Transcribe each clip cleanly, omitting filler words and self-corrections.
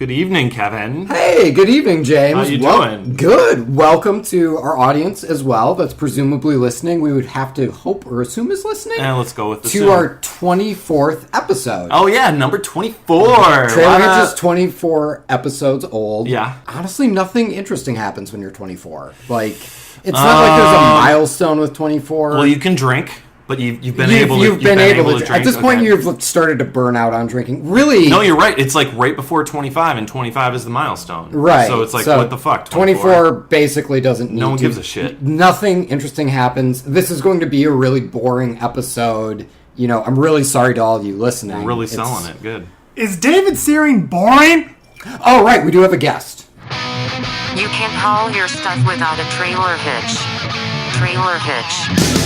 Good evening, Kevin. Hey, good evening, James. How you doing? Good. Welcome to our audience as well that's presumably listening. We would have to hope or assume is listening. Let's go with the to our 24th episode. Oh, yeah, number 24. Trailer Hitch is 24 episodes old. Yeah. Honestly, nothing interesting happens when you're 24. Like, it's not like there's a milestone with 24. Well, you can drink. But you've been able to drink. At this point, you've started to burn out on drinking. Really? No, you're right. It's like right before 25, and 25 is the milestone. Right. So it's like, what the fuck? 24 basically doesn't need to. No one gives a shit. Nothing interesting happens. This is going to be a really boring episode. You know, I'm really sorry to all of you listening. We're really selling it. Good. Is David Seering boring? Oh, right. We do have a guest. You can't haul your stuff without a trailer hitch. Trailer hitch.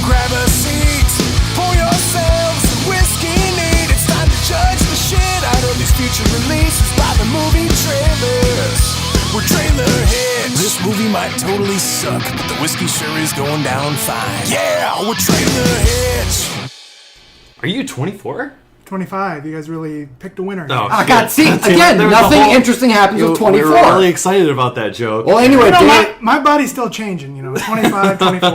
Grab a seat, pour yourselves a whiskey neat. It's time to judge the shit out of these future releases by the movie trailers. We're Trailer Hitch. This movie might totally suck, but the whiskey sure is going down fine. Yeah, we're Trailer Hitch. Are you 24? 25. You guys really picked a winner. Oh, I got see again. Nothing interesting happens with 24. We were really excited about that joke. Well, anyway, David, my body's still changing. 25, 24.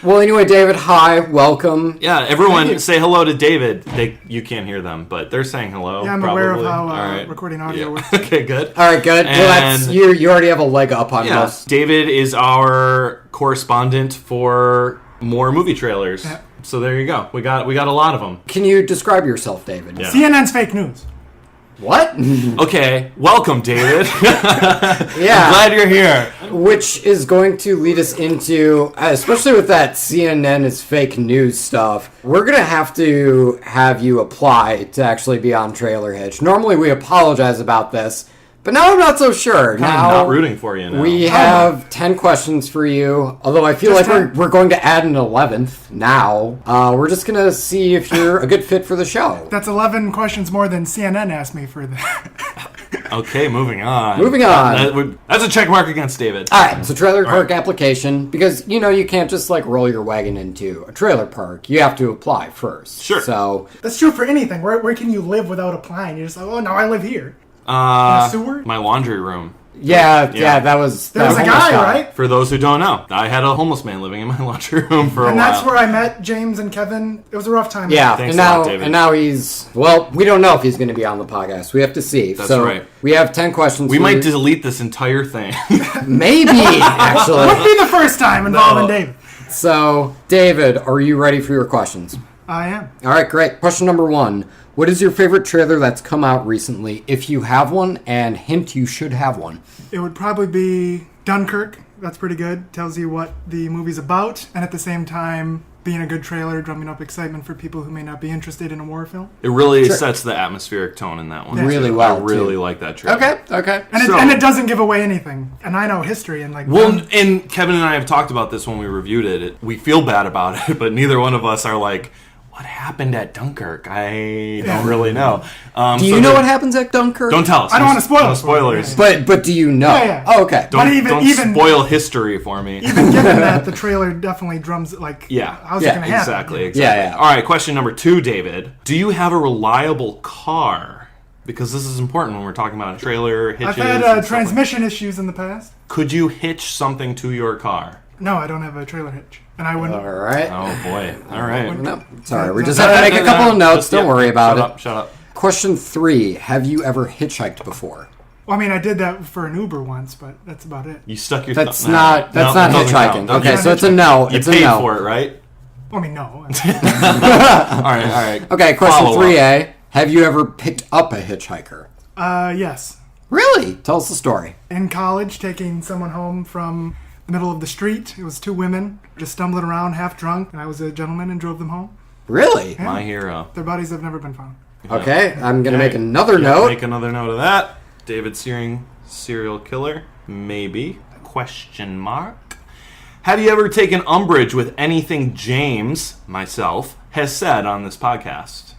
Well, anyway, David, hi, welcome. Yeah, everyone say hello to David. You can't hear them, but they're saying hello. Yeah, I'm probably. aware of how right. recording audio works. Okay, good. All right, good. Well, you already have a leg up on us. David is our correspondent for more movie trailers. Yeah. So there you go. We got a lot of them. Can you describe yourself, David? Yeah. CNN's fake news. What? Okay, welcome, David. Yeah. I'm glad you're here. Which is going to lead us into, especially with that CNN is fake news stuff, we're going to have you apply to actually be on Trailer Hitch. Normally we apologize about this, but now I'm not so sure. I'm not rooting for you now. We have 10 questions for you, although I feel like we're going to add an 11th now. We're just going to see if you're a good fit for the show. That's 11 questions more than CNN asked me for that. Okay, moving on. That's a check mark against David. All right, so trailer park application, because, you can't just, roll your wagon into a trailer park. You have to apply first. Sure. So that's true for anything. Where can you live without applying? You're just like, oh, no, I live here. In a sewer? My laundry room. Yeah, that was... There was a guy, right? For those who don't know, I had a homeless man living in my laundry room for a while. And that's where I met James and Kevin. It was a rough time. Yeah, Thanks and now he's... Well, we don't know if he's going to be on the podcast. We have to see. That's right. We have 10 questions. We might delete this entire thing. Maybe, actually. Wouldn't be the first time involving David. So, David, are you ready for your questions? I am. All right, great. Question number 1. What is your favorite trailer that's come out recently, if you have one, and hint you should have one? It would probably be Dunkirk. That's pretty good. Tells you what the movie's about, and at the same time, being a good trailer, drumming up excitement for people who may not be interested in a war film. It really sets the atmospheric tone in that one. Yeah. Really well, I really like that trailer. Okay. And it doesn't give away anything. And I know history and and Kevin and I have talked about this when we reviewed it. We feel bad about it, but neither one of us are like, what happened at Dunkirk? I don't really know. Do you know what happens at Dunkirk? Don't tell us. I don't want to spoil no spoilers. But do you know? Yeah. Oh, okay. Don't spoil history for me. Even given that, the trailer definitely drums how's it going to happen? Exactly. Yeah. All right, question number 2, David. Do you have a reliable car? Because this is important when we're talking about trailer hitches. I've had transmission issues in the past. Could you hitch something to your car? No, I don't have a trailer hitch. And I wouldn't. All right. Oh, boy. All right. No, sorry. We just had to make a couple of notes. Don't worry about it. Shut up. Question 3. Have you ever hitchhiked before? Well, I mean, I did that for an Uber once, but that's about it. You stuck your That's not hitchhiking. Okay, so it's a no. You paid for it, right? Well, I mean, no. All right. Okay, question 3A. Have you ever picked up a hitchhiker? Yes. Really? Tell us the story. In college, taking someone home from the middle of the street. It was 2 women just stumbling around half drunk, and I was a gentleman and drove them home. Really? Yeah. My hero. Their bodies have never been found. Okay, I'm going to make another note. Make another note of that. David Seering, serial killer. Maybe. Question mark. Have you ever taken umbrage with anything James, myself, has said on this podcast?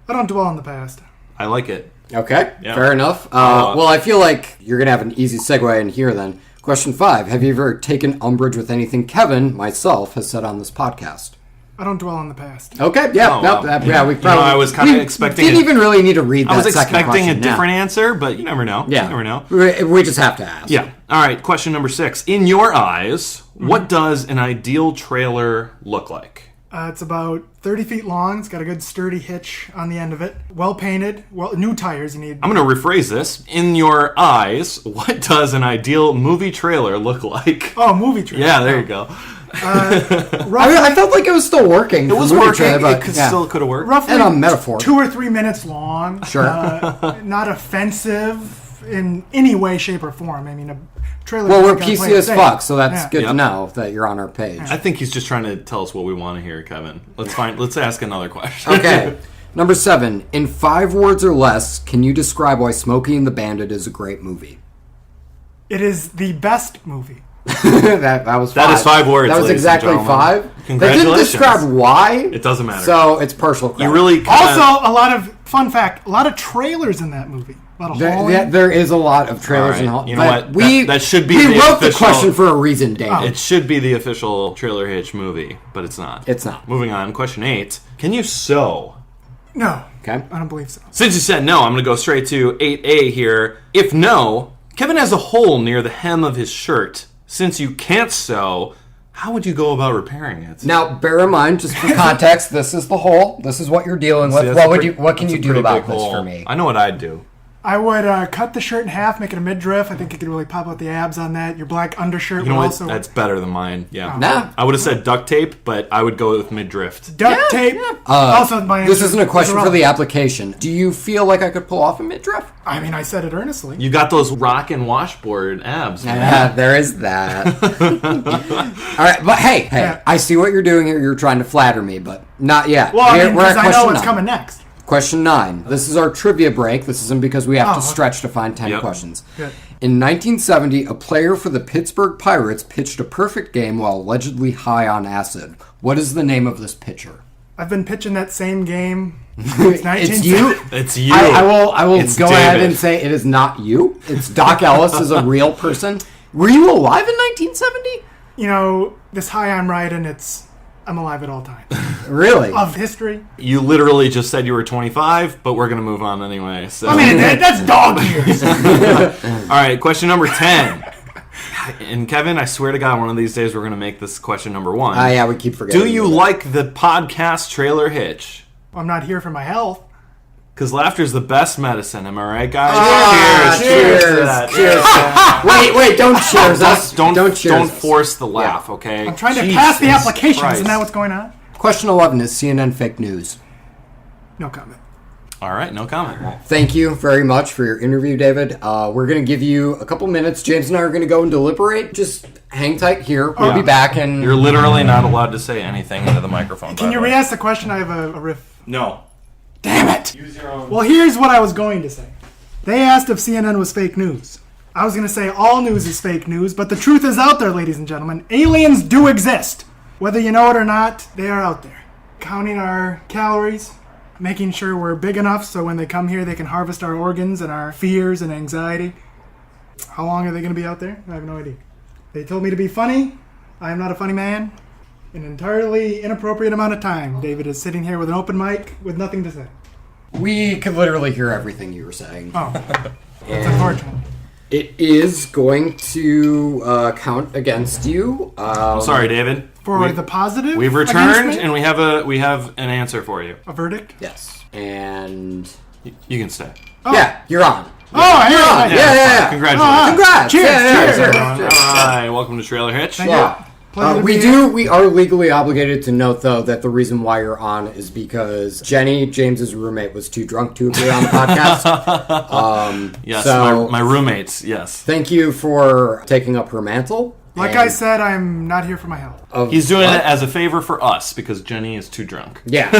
I don't dwell on the past. I like it. Okay, Yeah. fair enough. Well, I feel like you're going to have an easy segue in here then. Question 5. Have you ever taken umbrage with anything Kevin, myself, has said on this podcast? I don't dwell on the past. Okay, yeah, Oh, nope, wow. yeah, we probably... I was kind of expecting... didn't even really need to read that I was second expecting a question, different answer, but you never know. Yeah. You never know. We just have to ask. Yeah. All right, question number 6. In your eyes, what does an ideal trailer look like? It's about 30 feet long. It's got a good sturdy hitch on the end of it. Well painted. Well, new tires you need. I'm going to rephrase this. In your eyes, what does an ideal movie trailer look like? Oh, movie trailer. Yeah, there you go. I felt like it was still working. It was working. It still could have worked. Roughly And a metaphor. 2 or 3 minutes long. Sure. Not offensive in any way, shape, or form. I mean, a trailer... Well, we're gotta play PC it as safe. fuck, so that's Yeah. good Yep. to know that you're on our page. I think he's just trying to tell us what we want to hear, Kevin. Let's ask another question. Okay. Number 7. In 5 words or less, can you describe why Smokey and the Bandit is a great movie? It is the best movie. that was 5. That is 5 words, That was ladies and exactly gentlemen. 5. That didn't Congratulations. describe why. It doesn't matter. So it's partial credit. You really kinda, Also, a lot of... Fun fact, a lot of trailers in that movie. A lot of hauling. There is a lot of trailers All and right. all. You know but what? That should be we the wrote the official- question for a reason, David. It should be the official Trailer Hitch movie, but it's not. It's not. Moving on, question 8. Can you sew? No. Okay. I don't believe so. Since you said no, I'm going to go straight to 8A here. If no, Kevin has a hole near the hem of his shirt. Since you can't sew, how would you go about repairing it? Now, bear in mind, just for context, this is the hole. This is what you're dealing with. What can you do about this for me? I know what I'd do. I would cut the shirt in half, make it a midriff. I think you could really pop out the abs on that. Your black undershirt You know would what? also... That's better than mine. Yeah. Nah. I would have said duct tape, but I would go with mid-drift. Duct tape. Also, my This answer isn't a question is for the irrelevant. application. Do you feel like I could pull off a midriff? I mean, I said it earnestly. You got those rock and washboard abs, man. Yeah, there is that. All right, but hey, Yeah. I see what you're doing here. You're trying to flatter me, but not yet. Well, I mean, We're at because I know question what's 9. coming next. Question 9. This is our trivia break. This isn't because we have to okay. stretch to find 10 Yep. questions. Good. In 1970, a player for the Pittsburgh Pirates pitched a perfect game while allegedly high on acid. What is the name of this pitcher? I've been pitching that same game since It's you. 1970. It's you. I will It's go ahead David. and say it is not you. It's Doc Ellis is a real person. Were you alive in 1970? You know, this high I'm riding, I'm alive at all times. Really? Of history. You literally just said you were 25, but we're going to move on anyway. So. I mean, that's dog years. All right, question number 10. And Kevin, I swear to God, one of these days we're going to make this question number 1. Yeah, we keep forgetting. Do you like the podcast Trailer Hitch? I'm not here for my health. Because laughter's the best medicine, am I right, guys? Cheers. to that. Wait, don't cheers us. Don't cheers us. force the laugh, okay? I'm trying to pass the Jesus application. Christ. Isn't that what's going on? Question 11 is CNN fake news. No comment. All right, no comment. Thank you very much for your interview, David. We're going to give you a couple minutes. James and I are going to go and deliberate. Just hang tight here. We'll be back. And You're literally not allowed to say anything into the microphone. Can you re-ask the question? I have a riff. No. Damn it! Use your own. Well, here's what I was going to say. They asked if CNN was fake news. I was going to say all news is fake news, but the truth is out there, ladies and gentlemen. Aliens do exist. Whether you know it or not, they are out there. Counting our calories, making sure we're big enough so when they come here they can harvest our organs and our fears and anxiety. How long are they going to be out there? I have no idea. They told me to be funny. I am not a funny man. An entirely inappropriate amount of time. David is sitting here with an open mic with nothing to say. we could literally hear everything you were saying. Oh, it's unfortunate. It is going to count against you. I'm sorry, David. For the positive? We've against returned, me? and we have an answer for you. A verdict? Yes. And You can stay. yeah, you're on. Oh, you're on. Yeah. Congratulations. Congrats. Cheers, Yeah, cheers. All right, welcome to Trailer Hitch. Thank Yeah. you. Pleasure to be We here. we are legally obligated to note, though, that the reason why you're on is because Jenny, James's roommate, was too drunk to appear on the podcast. Yes, So- my roommates. Yes, Thank you for taking up her mantle. Like And I said, I'm not here for my health. of- he's doing what? it as a favor for us because Jenny is too drunk. Yeah,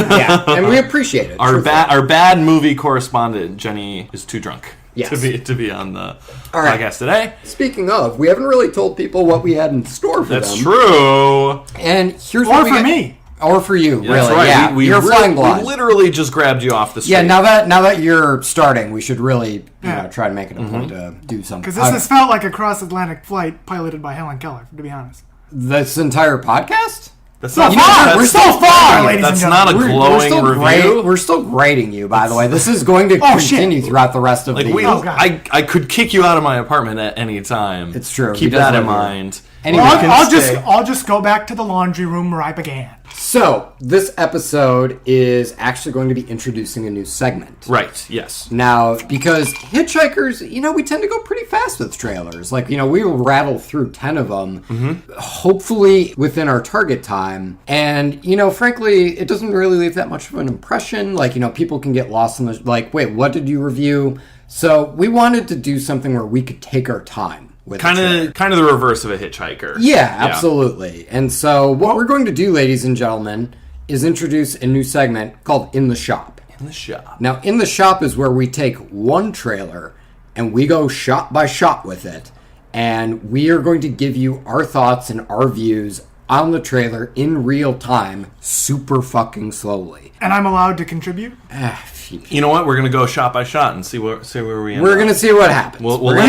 and we appreciate it. Our truthfully. bad movie correspondent Jenny is too drunk Yes. to be on the All right. podcast today. Speaking of, we haven't really told people what we had in store for That's them. true. And here's Or what we for got- me. Or for you, That's really. right. Yeah, you're flying blind. We literally just grabbed you off the street. Yeah, now that you're starting, we should really try to make it a point to do something. Because this has felt like a cross-Atlantic flight piloted by Helen Keller, to be honest. This entire podcast? That's So not, far, we're so far, ladies and That's gentlemen. not a glowing review. We're still grading you, by the way. This is going to continue throughout the rest of the Oh, God. I could kick you out of my apartment at any time. It's true. Keep He does that in live here. mind. Anyway, Well, I'll just go back to the laundry room where I began. So, this episode is actually going to be introducing a new segment. Right, yes. Now, because hitchhikers, we tend to go pretty fast with trailers. Like, we will rattle through 10 of them, hopefully within our target time. And, frankly, it doesn't really leave that much of an impression. Like, people can get lost in the, like, wait, what did you review? So, we wanted to do something where we could take our time. Kind of the reverse of a hitchhiker. Yeah, absolutely. And so what we're going to do, ladies and gentlemen, is introduce a new segment called In the Shop. In the shop. Now, In the Shop is where we take one trailer and we go shot by shot with it. And we are going to give you our thoughts and our views on the trailer in real time, super fucking slowly. And I'm allowed to contribute? You know what? We're going to go shot by shot and see where we end We're up. going to see what happens. We'll let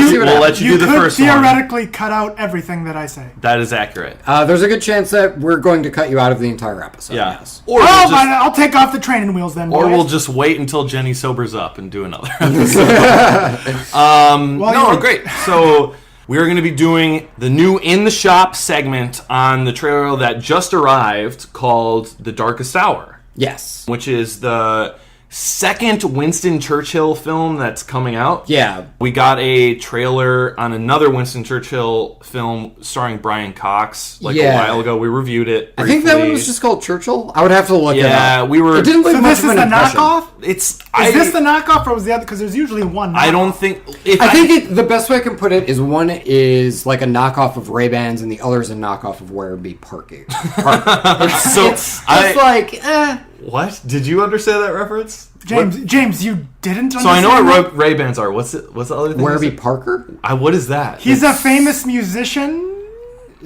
you do the first You one. could theoretically cut out everything that I say. That is accurate. There's a good chance that we're going to cut you out of the entire episode. Yeah. Yes. Or I'll take off the training wheels then, boys. we'll just wait until Jenny sobers up and do another episode. Great. So we're going to be doing the new In the Shop segment on the trailer that just arrived called The Darkest Hour. Yes. Which is the second Winston Churchill film that's coming out. Yeah. We got a trailer on another Winston Churchill film starring Brian Cox a while ago. We reviewed it briefly. I think that one was just called Churchill. I would have to look it up. Yeah, we were... It didn't leave So much this of is an the impression. knockoff? Is this the knockoff or was the other? Because there's usually one knockoff. I don't think... I think the best way I can put it is one is like a knockoff of Ray-Bans and the other is a knockoff of Werribee Parker. It's like, What? Did you understand that reference? James, you didn't understand So I know that? what Ray-Bans are. What's the other thing? Werribee Parker? What is that? He's a famous musician.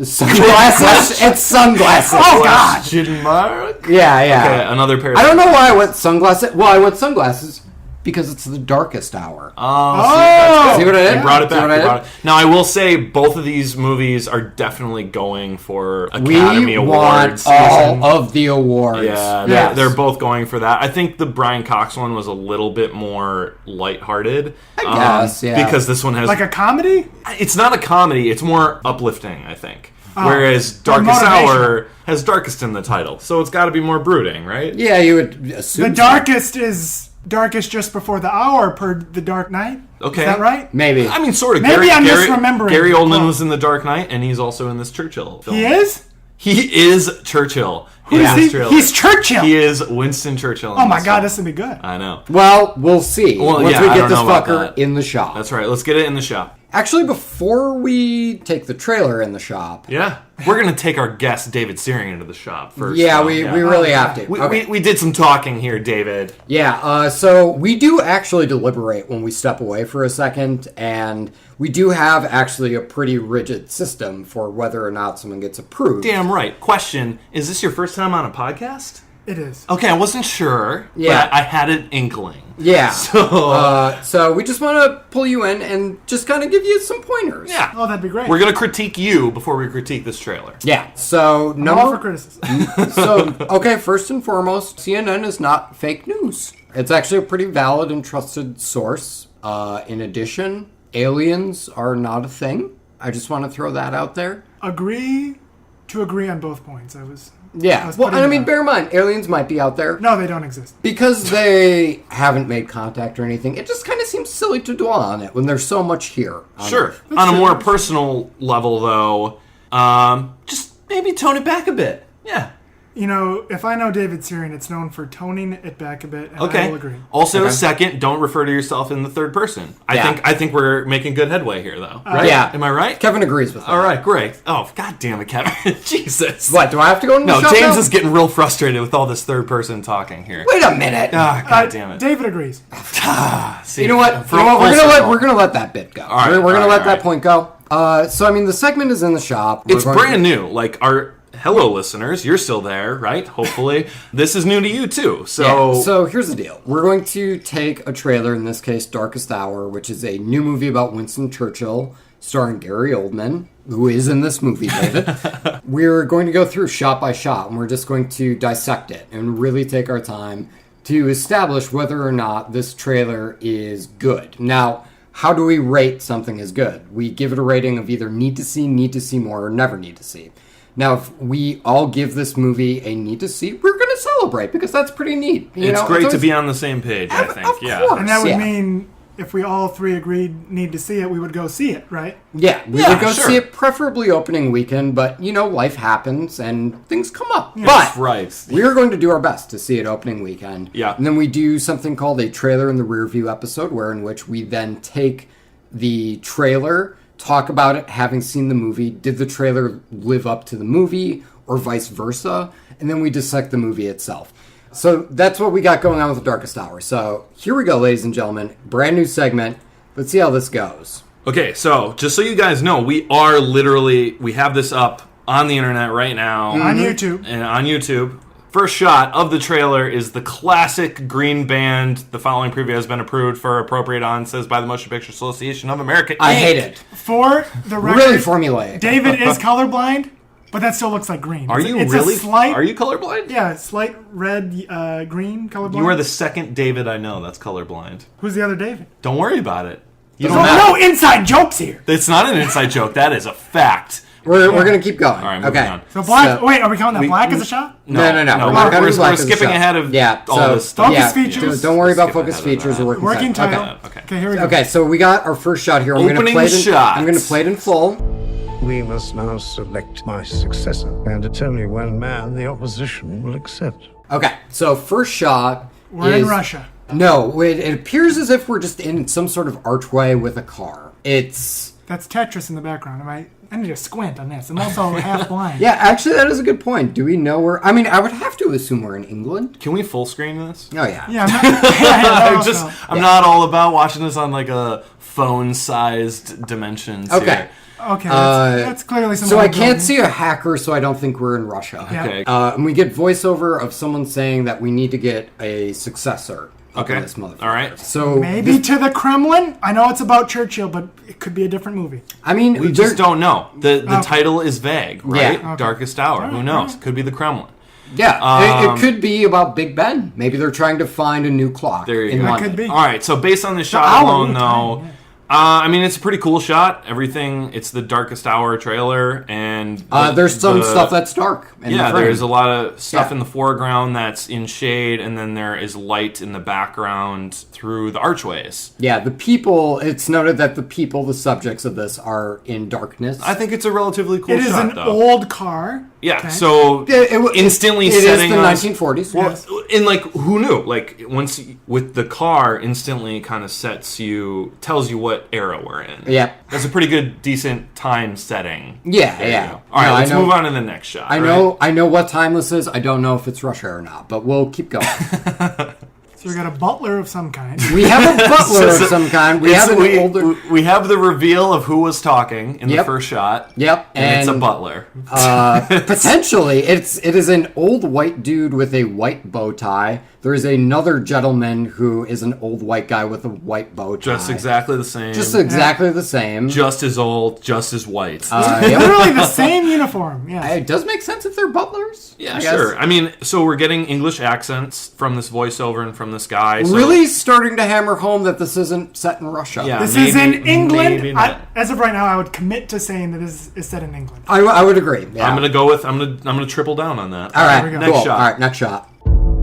Sunglasses? It's sunglasses. Oh, God. Question mark? Yeah. Okay, another pair of I don't know why I went sunglasses. Well, I went sunglasses because it's the darkest hour. Oh, See what I did? You brought it See what I did? back. Now, I will say both of these movies are definitely going for Academy We Awards. want all of the awards. Yeah, Yes. they're both going for that. I think the Brian Cox one was a little bit more lighthearted. I guess, yeah. Because this one has... Like a comedy? It's not a comedy. It's more uplifting, I think. Whereas Darkest motivational. Hour has Darkest in the title. So it's got to be more brooding, right? Yeah, you would assume. The darkest is darkest just before the hour per The Dark Knight. Okay. Is that right? Maybe. I mean, sort of. Maybe I'm misremembering. Gary Oldman Well- was in The Dark Knight, and he's also in this Churchill film. He is? He is Churchill. Who is he? He's Churchill. He is Winston Churchill. Oh my God, this would be good. I know. Well, we'll see once we I get don't this know about fucker that. in the shop. That's right. Let's get it in the shop. Actually, before we take the trailer in the shop, Yeah. We're going to take our guest, David Seering, into the shop first. yeah, so, we really have to. We did some talking here, David. Yeah, so we do actually deliberate when we step away for a second, and we do have actually a pretty rigid system for whether or not someone gets approved. Damn right. Question, is this your first time on a podcast? It is. Okay, I wasn't sure, Yeah. but I had an inkling. Yeah. So, So we just want to pull you in and just kind of give you some pointers. yeah. Oh, that'd be great. We're going to critique you before we critique this trailer. Yeah. So I'm all for criticism. okay, first and foremost, CNN is not fake news. It's actually a pretty valid and trusted source. In addition, aliens are not a thing. I just want to throw that out there. Agree on both points. Yeah. was Well, putting and I mean, that- bear in mind, aliens might be out there. No, they don't exist. Because they haven't made contact or anything, it just kind of seems silly to dwell on it when there's so much here. on Sure. Earth. On a more personal level, though, just maybe tone it back a bit. Yeah. You know, if I know David Seering, it's known for toning it back a bit, and I Okay. will agree. Also, second, don't refer to yourself in the third person. Yeah. I think we're making good headway here, though. Right? Yeah. Am I right? Kevin agrees with that. All right, great. Oh, God damn it, Kevin. Jesus. What, do I have to go into the No, shop James now? is getting real frustrated with all this third person talking here. Wait a minute. Ah, God damn it. David agrees. See, You know what? full We're circle. gonna let that bit go. right, We're gonna all let right, that all point go. So I mean, the segment is in the shop. It's brand new. Like, hello, listeners. You're still there, right? Hopefully. This is new to you, too. So, So here's the deal. We're going to take a trailer, in this case, Darkest Hour, which is a new movie about Winston Churchill, starring Gary Oldman, who is in this movie, David. We're going to go through shot by shot, and we're just going to dissect it and really take our time to establish whether or not this trailer is good. Now, how do we rate something as good? We give it a rating of either need to see more, or never need to see. Now, if we all give this movie a need to see, we're going to celebrate, because that's pretty neat. it's great to be on the same page, I think. Of course, And that would mean if we all three agreed need to see it, we would go see it, right? Yeah, we would go see it, preferably opening weekend, but, life happens and things come up. Yeah. But Right. we are going to do our best to see it opening weekend. Yeah. And then we do something called a trailer in the rear view episode, in which we then take the trailer, talk about it, having seen the movie. Did the trailer live up to the movie, or vice versa? And then we dissect the movie itself. So that's what we got going on with The Darkest Hour. So here we go, ladies and gentlemen. Brand new segment. Let's see how this goes. Okay, so just so you guys know, we have this up on the internet right now. On YouTube. And on YouTube. First shot of the trailer is the classic green band. The following preview has been approved for appropriate audiences by the Motion Picture Association of America. I Inc. hate it. For the record, Really formulaic. David is colorblind, but that still looks like green. Are you It's really? A slight, Are you colorblind? Yeah, slight red, green colorblind. You are the second David I know that's colorblind. Who's the other David? Don't worry about it. You So don't have. no inside jokes here. It's not an inside joke. That is a fact. We're going to keep going. All right, moving okay. on. So black. Wait, are we counting that black as a shot? No. We're skipping ahead of all this stuff. Focus features. Don't worry about Skip focus ahead of features that. or Working title. title. Okay. Okay, here we go. Okay, so we got our first shot here. I'm going to Opening play it. shot. I'm going to play it in full. We must now select my successor, and it's only one man the opposition will accept. Okay, so first shot. We're in Russia. No, it appears as if we're just in some sort of archway with a car. It's That's Tetris in the background. I need to squint on this. I'm also half blind. yeah. Actually, that is a good point. Do we know where? I mean, I would have to assume we're in England. Can we full screen this? Oh yeah. Yeah, I'm not, I'm not all about watching this on like a phone-sized dimensions. Okay. Here. Okay, that's clearly some. So I can't see a hacker, so I don't think we're in Russia. Yeah. Okay. And we get voiceover of someone saying that we need to get a successor. Of Okay. This motherfucker. All right. So Maybe to the Kremlin. I know it's about Churchill, but it could be a different movie. I mean, We just don't know. The title is vague, right? Yeah. Okay. Darkest Hour. Who Alright, knows? alright. Could be the Kremlin. Yeah, it could be about Big Ben. Maybe they're trying to find a new clock There you in go. That London. could be. All right. So based on this shot hour alone, would though, time, yeah. I mean, it's a pretty cool shot. Everything. It's the Darkest Hour trailer, and There's some stuff that's dark. In the frame. there's a lot of stuff Yeah. in the foreground that's in shade, and then there is light in the background through the archways. Yeah, the people. It's noted that the people, the subjects of this, are in darkness. I think it's a relatively cool It is shot, an though. old car. Yeah, Okay. so instantly it setting is the us. 1940s. Well, yes. and like, who knew? Like, once with the car, instantly kind of tells you what era we're in. Yeah. That's a pretty good, decent time setting. Yeah, There you yeah. go. All right, No, let's I know- move on to the next shot. I know what time this is. I don't know if it's Russia or not, but we'll keep going. So we got a butler of some kind. We have a butler of some kind. We have an older. We have the reveal of who was talking in the Yep. first shot. Yep, And it's a butler. Potentially, it is an old white dude with a white bow tie. There is another gentleman who is an old white guy with a white bow tie. Just exactly the same. Just exactly the same. Just as old, just as white. Yeah. Literally the same uniform. Yeah. It does make sense if they're butlers. yeah, I guess. sure. I mean, so we're getting English accents from this voiceover and from this guy. So Really starting to hammer home that this isn't set in Russia. Yeah. This maybe- is in England. maybe not. As of right now, I would commit to saying that this is set in England. I would agree. Yeah. I'm gonna triple down on that. All right, we go. Next cool. shot. All right, next shot.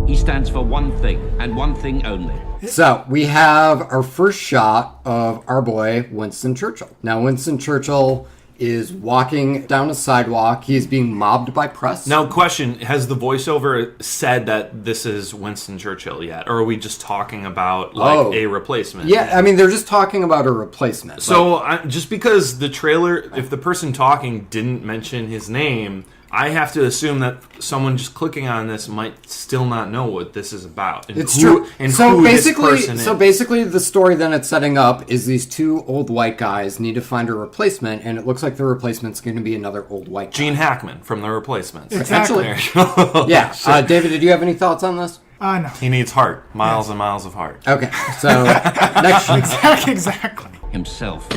He stands for one thing, and one thing only. So we have our first shot of our boy Winston Churchill. Now Winston Churchill is walking down a sidewalk. He is being mobbed by press. Now, question: has the voiceover said that this is Winston Churchill yet, or are we just talking about like a replacement? Yeah, I mean they're just talking about a replacement. So just because the trailer, if the person talking didn't mention his name, I have to assume that someone just clicking on this might still not know what this is about. And It's true. And so who basically, this person is. basically, the story then it's setting up is these two old white guys need to find a replacement, and it looks like the replacement's going to be another old white guy. Gene Hackman from The Replacements. Exactly. There you go. Yeah. David, did you have any thoughts on this? No. He needs heart. Miles and miles of heart. Okay. So next. Exactly. Himself.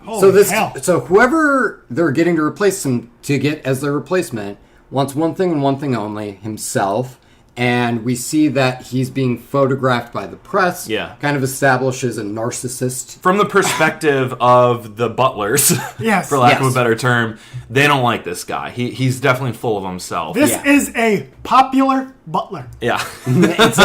Holy hell. So whoever they're getting to replace him to get as their replacement wants one thing and one thing only: himself. And we see that he's being photographed by the press. Yeah. Kind of establishes a narcissist. From the perspective of the butlers, Yes. for lack of Yes. a better term, they don't like this guy. He's definitely full of himself. This Yeah. is a popular butler. Yeah. It's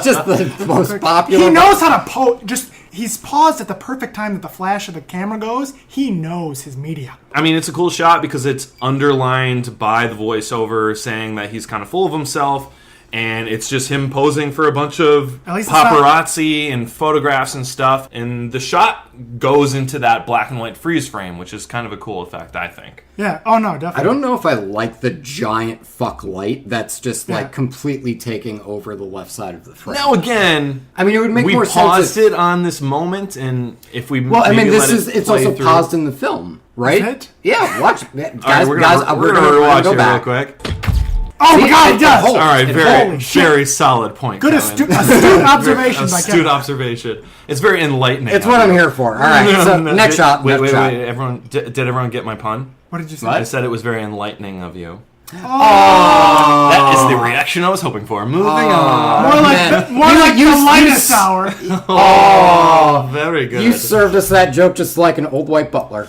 just the most popular. He knows how to he's paused at the perfect time that the flash of the camera goes. He knows his media. I mean, it's a cool shot because it's underlined by the voiceover saying that he's kind of full of himself. And it's just him posing for a bunch of At least it's not- paparazzi and photographs and stuff. And the shot goes into that black and white freeze frame, which is kind of a cool effect, I think. Yeah. Oh, no, definitely. I don't know if I like the giant fuck light that's just Yeah. like completely taking over the left side of the frame. Now, again, I mean, it would make we more sense. paused it on this moment, and if we Well, I mean, maybe this let is it it's play also through. paused in the film, right? Is it? Yeah, watch, guys. All right, we're gonna rewatch go it back. real quick. Oh, my God, he does. holds. All right, It very, Holy shit. very solid point. Good Kevin. astute observation by Astute Kevin. observation. It's very enlightening. It's what I'm here for. All right, so next shot. Wait, next wait, shot. wait. Everyone, did everyone get my pun? What did you say? What? I said it was very enlightening of you. Oh. That is the reaction I was hoping for. Moving on. More like man. the You- lightest hour. Oh, very good. You served us that joke just like an old white butler.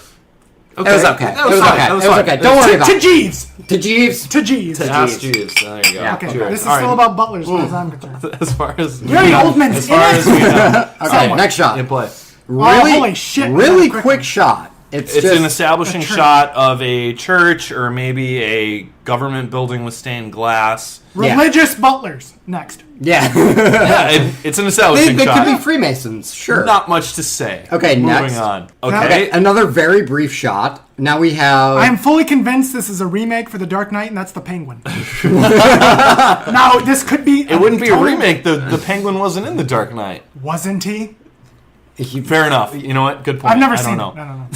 Okay. It was okay. That was It was fine. okay. That was It was fine. okay. Don't worry about To it. Jeeves. To Jeeves. To Jeeves. Ask Jeeves. There you go. Yeah. Okay, Cheers. this is All still right. about butlers as far as I'm concerned. As far as Gary Oldman's as in far it. as we know. Okay, Somewhat. next shot. In play. Really, holy shit, really quick quick one. shot. It's It's just an establishing a church. shot of a church or maybe a government building with stained glass. Yeah. Religious butlers. Next. yeah. Yeah, it's an they establishing shot. could be Freemasons, sure. Not much to say. Okay, moving next. on. Okay, Okay. Another very brief shot. Now we have. I am fully convinced this is a remake for The Dark Knight, and that's the Penguin. Now, this could be. It wouldn't be a remake. The Penguin wasn't in The Dark Knight. Wasn't he? Fair enough. You know what? Good point. I've never I seen don't it. know.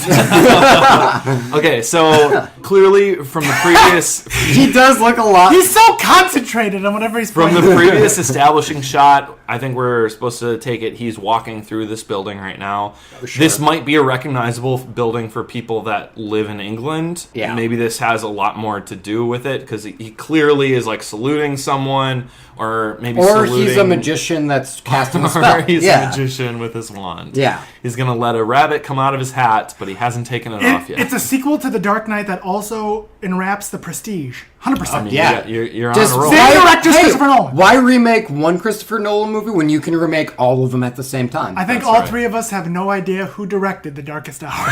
No. Okay, so clearly from the previous He does look a lot. He's so concentrated on whatever he's from playing. the previous establishing shot, I think we're supposed to take it he's walking through this building right now. This might be a recognizable building for people that live in England. Yeah. Maybe this has a lot more to do with it because he clearly is like saluting someone or maybe or saluting, he's a magician that's casting a or spell. he's yeah. a magician with his wand. Yeah. He's gonna let a rabbit come out of his hat, but he hasn't taken it off yet. It's a sequel to The Dark Knight that also enwraps The Prestige. 100%. Yeah. You're Just on a roll. Same director's Christopher Nolan. Why remake one Christopher Nolan movie when you can remake all of them at the same time? I think That's all right. three of us have no idea who directed The Darkest Hour.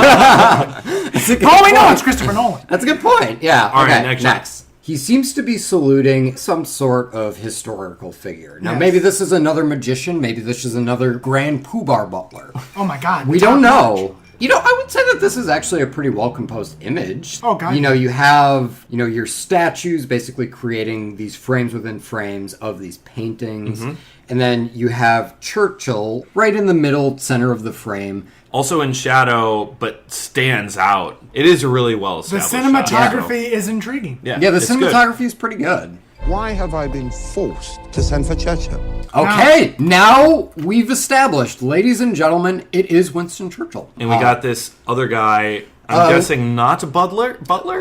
That's a good All we know point. it's Christopher Nolan. That's a good point. Yeah. All okay. right, next shot. He seems to be saluting some sort of historical figure. Now, Yes. maybe this is another magician. Maybe this is another Grand Poobah butler. Oh my God. We don't know. You know, I would say that this is actually a pretty well-composed image. Oh, God. You know, you have, your statues basically creating these frames within frames of these paintings. Mm-hmm. And then you have Churchill right in the middle center of the frame. Also in shadow, but stands out. It is a really well The established cinematography is intriguing. Yeah, Yeah, the it's good. cinematography is pretty good. Why have I been forced to send for Churchill? Okay, now we've established, ladies and gentlemen, it is Winston Churchill. And we got this other guy. I'm guessing not a butler.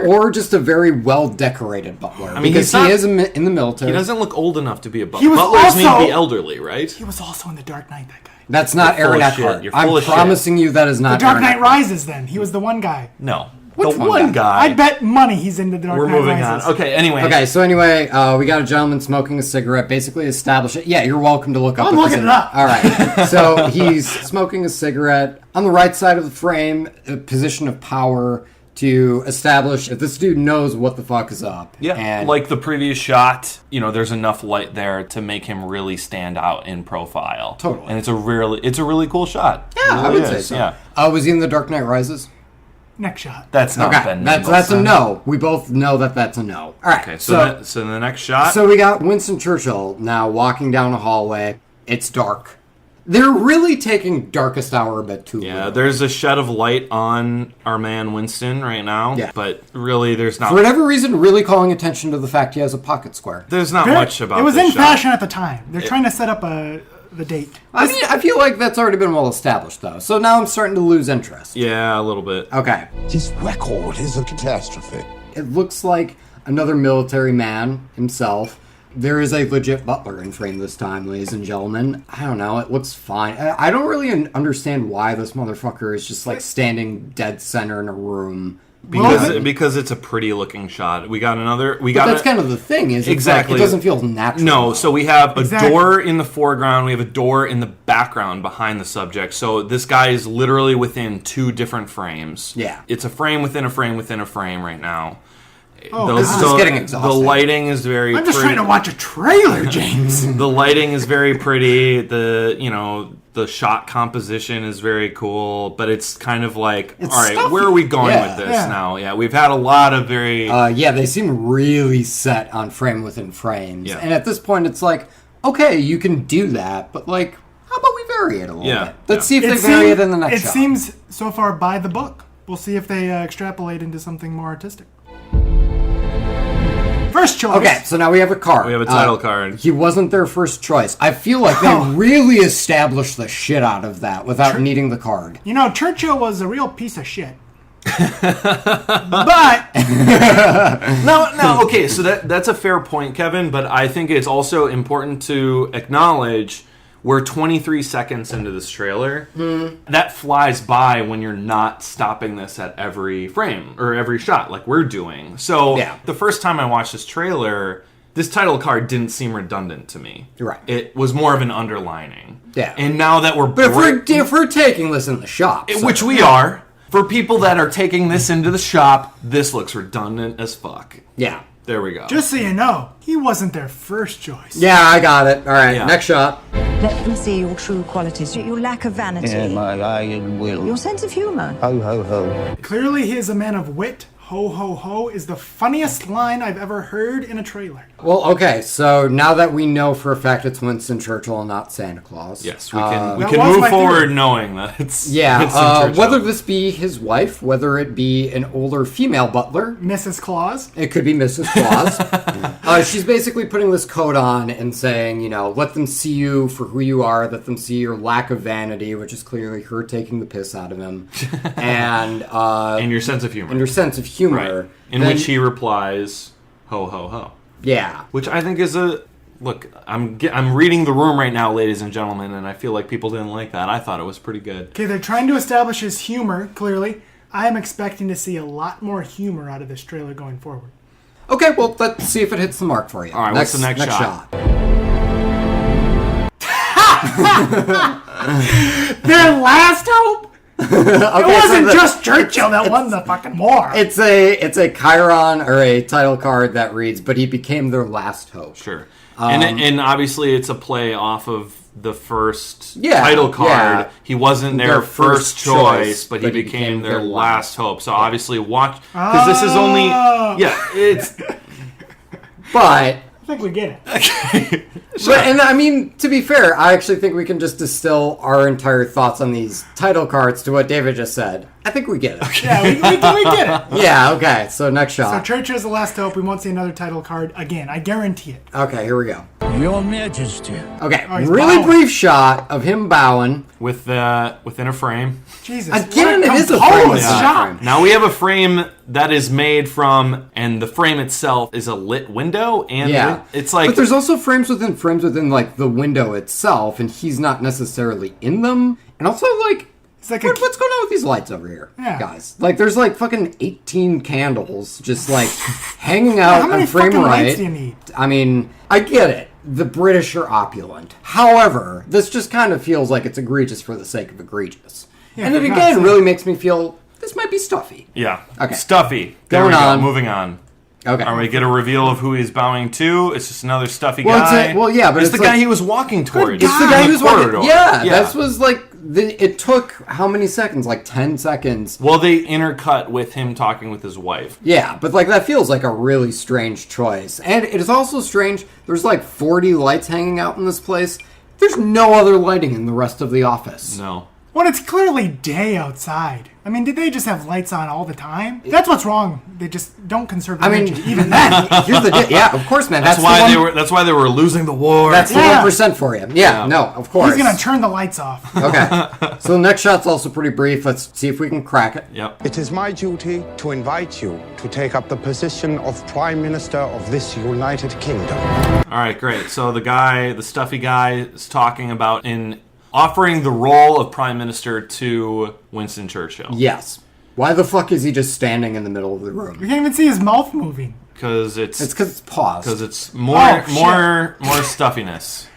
Or just a very well-decorated butler. mean, because he's not- he is in the military. He doesn't look old enough to be a butler. He was Butlers need to also- be elderly, right? He was also in The Dark Knight, that guy. That's not You're full Aaron of shit. Eckhart. You're full I'm of shit. promising you that is The not Dark Aaron Knight Eckhart. Rises, then. He was the one guy. No. Which the one one guy. I bet money he's in The Dark We're Knight moving Rises. on. Okay, anyway. Okay, so anyway, we got a gentleman smoking a cigarette, basically establish it. Yeah, you're welcome to look up. I'm if looking it's it up. All right. So he's smoking a cigarette on the right side of the frame, a position of power to establish if this dude knows what the fuck is up. Yeah, And like the previous shot, there's enough light there to make him really stand out in profile. Totally. And it's a really cool shot. yeah, It I really would say is, so. Yeah. Was he in The Dark Knight Rises? Next shot. That's not Okay, Ben that's a Mendelsohn. no. We both know that that's a no. All right. Okay, so the next shot. So we got Winston Churchill now walking down a hallway. It's dark. They're really taking darkest hour a bit too long. Yeah, there's a shed of light on our man Winston right now. Yeah. But really, there's not. For whatever reason, really calling attention to the fact he has a pocket square. There's not much about. It was this in shot. fashion at the time. They're trying to set up the date. I mean, I feel like that's already been well established, though. So now I'm starting to lose interest. Yeah, a little bit. Okay. This record is a catastrophe. It looks like another military man himself. There is a legit butler in frame this time, ladies and gentlemen. I don't know. It looks fine. I don't really understand why this motherfucker is just like standing dead center in a room. Because it's a pretty looking shot. We got another. But that's kind of the thing. Is exactly. Like, it doesn't feel natural. No. So we have a Exactly. door in the foreground. We have a door in the background behind the subject. So this guy is literally within two different frames. Yeah. It's a frame within a frame within a frame right now. Oh, this is getting exhausting. The lighting is very. I'm just pretty. trying to watch a trailer, James. The lighting is very pretty. The shot composition is very cool, but it's kind of like, all right, stuffy. where are we going Yeah. with this Yeah. now? Yeah, we've had a lot of very. Yeah, they seem really set on frame within frames. Yeah. And at this point, it's like, okay, you can do that, but like, how about we vary it a little Yeah. bit? Let's see if It they vary it in the next It shot. seems so far by the book. We'll see if they extrapolate into something more artistic. First choice. Okay, so now we have a card. We have a title card. He wasn't their first choice. I feel like they really established the shit out of that without needing the card. You know, Churchill was a real piece of shit. But No, okay, so that's a fair point, Kevin, but I think it's also important to acknowledge we're 23 seconds into this trailer. That flies by when you're not stopping this at every frame or every shot like we're doing. So Yeah. the first time I watched this trailer, this title card didn't seem redundant to me. Right. It was more of an underlining. Yeah. And now that we're... But if we're taking this in the shop, so- Which we are. For people that are taking this into the shop, this looks redundant as fuck. Yeah. There we go. just so you know, he wasn't their first choice. Yeah, I got it. All right, Yeah. next shot. Let them see your true qualities, your lack of vanity, my iron will. your sense of humour. Ho, ho, ho. Clearly, he is a man of wit. Ho, ho, ho is the funniest line I've ever heard in a trailer. Well, okay, so now that we know for a fact it's Winston Churchill and not Santa Claus. Yes, we can That was move my forward theory. knowing that it's Yeah, Winston Churchill. whether this be his wife, whether it be an older female butler, Mrs. Claus. it could be Mrs. Claus. She's basically putting this coat on and saying, you know, let them see you for who you are, let them see your lack of vanity, which is clearly her taking the piss out of him, and your sense of humor. and your sense of humor. Right. In Then- which he replies, ho, ho, ho. Yeah. Which I think is a... Look, I'm reading the room right now, ladies and gentlemen, and I feel like people didn't like that. I thought it was pretty good. Okay, they're trying to establish his humor, clearly. I am expecting to see a lot more humor out of this trailer going forward. Okay, well, let's see if it hits the mark for you. All right, what's the next shot? Their last hope? It wasn't just Churchill that won the fucking war. It's a Chiron or a title card that reads, but he became their last hope. Sure. And obviously it's a play off of the first Yeah, title card. yeah. He wasn't their Their first first choice, choice, but he became their last hope. So Yeah. obviously watch... Because this is only... Yeah, it's... But I think we get it. But, and I mean, to be fair, I actually think we can just distill our entire thoughts on these title cards to what David just said. I think we get it. Yeah, we get it. Yeah, okay, so next So shot. Churchill's the last hope. We won't see another title card again. I guarantee it. Okay, here we go. Your Majesty. Okay, Oh, he's really bowing. brief shot of him bowing. within a frame. Jesus. Again, what it is a composed frame within a shot. frame. Now we have a frame that is made from, and the frame itself is a lit window, and Yeah. it's like... But there's also frames within, like, the window itself, and he's not necessarily in them. And also, like, It's like what's going on with these lights over here, Yeah. guys? Like, there's, like, fucking 18 candles just, like, hanging out how many on frame fucking right. lights do you need? I mean, I get it. The British are opulent. However, this just kind of feels like it's egregious for the sake of egregious. Yeah, and it for God's again sake. really makes me feel this might be stuffy. Yeah. Okay. Stuffy. There Going we go. on. Moving on. Okay. Are we get a reveal of who he's bowing to? It's just another stuffy Well, guy. yeah, but it's the it's guy like- he was walking towards. It's the guy in who's walking. corridor. Yeah, that was like it took how many seconds? Like 10 seconds. Well, they intercut with him talking with his wife. Yeah, but like that feels like a really strange choice. And it is also strange, there's like 40 lights hanging out in this place. There's no other lighting in the rest of the office. No. Well, it's clearly day outside. I mean, did they just have lights on all the time? That's what's wrong. They just don't conserve energy. Even then. Here's the yeah, of course, man. That's why they were losing the war. That's the 1% for you. Yeah, no, of course. He's gonna turn the lights off. Okay. So the next shot's also pretty brief. Let's see if we can crack it. Yep. It is my duty to invite you to take up the position of Prime Minister of this United Kingdom. All right, great. So the stuffy guy is talking about offering the role of Prime Minister to Winston Churchill. Yes. Why the fuck is he just standing in the middle of the room? You can't even see his mouth moving. Because it's paused. Because it's more stuffiness.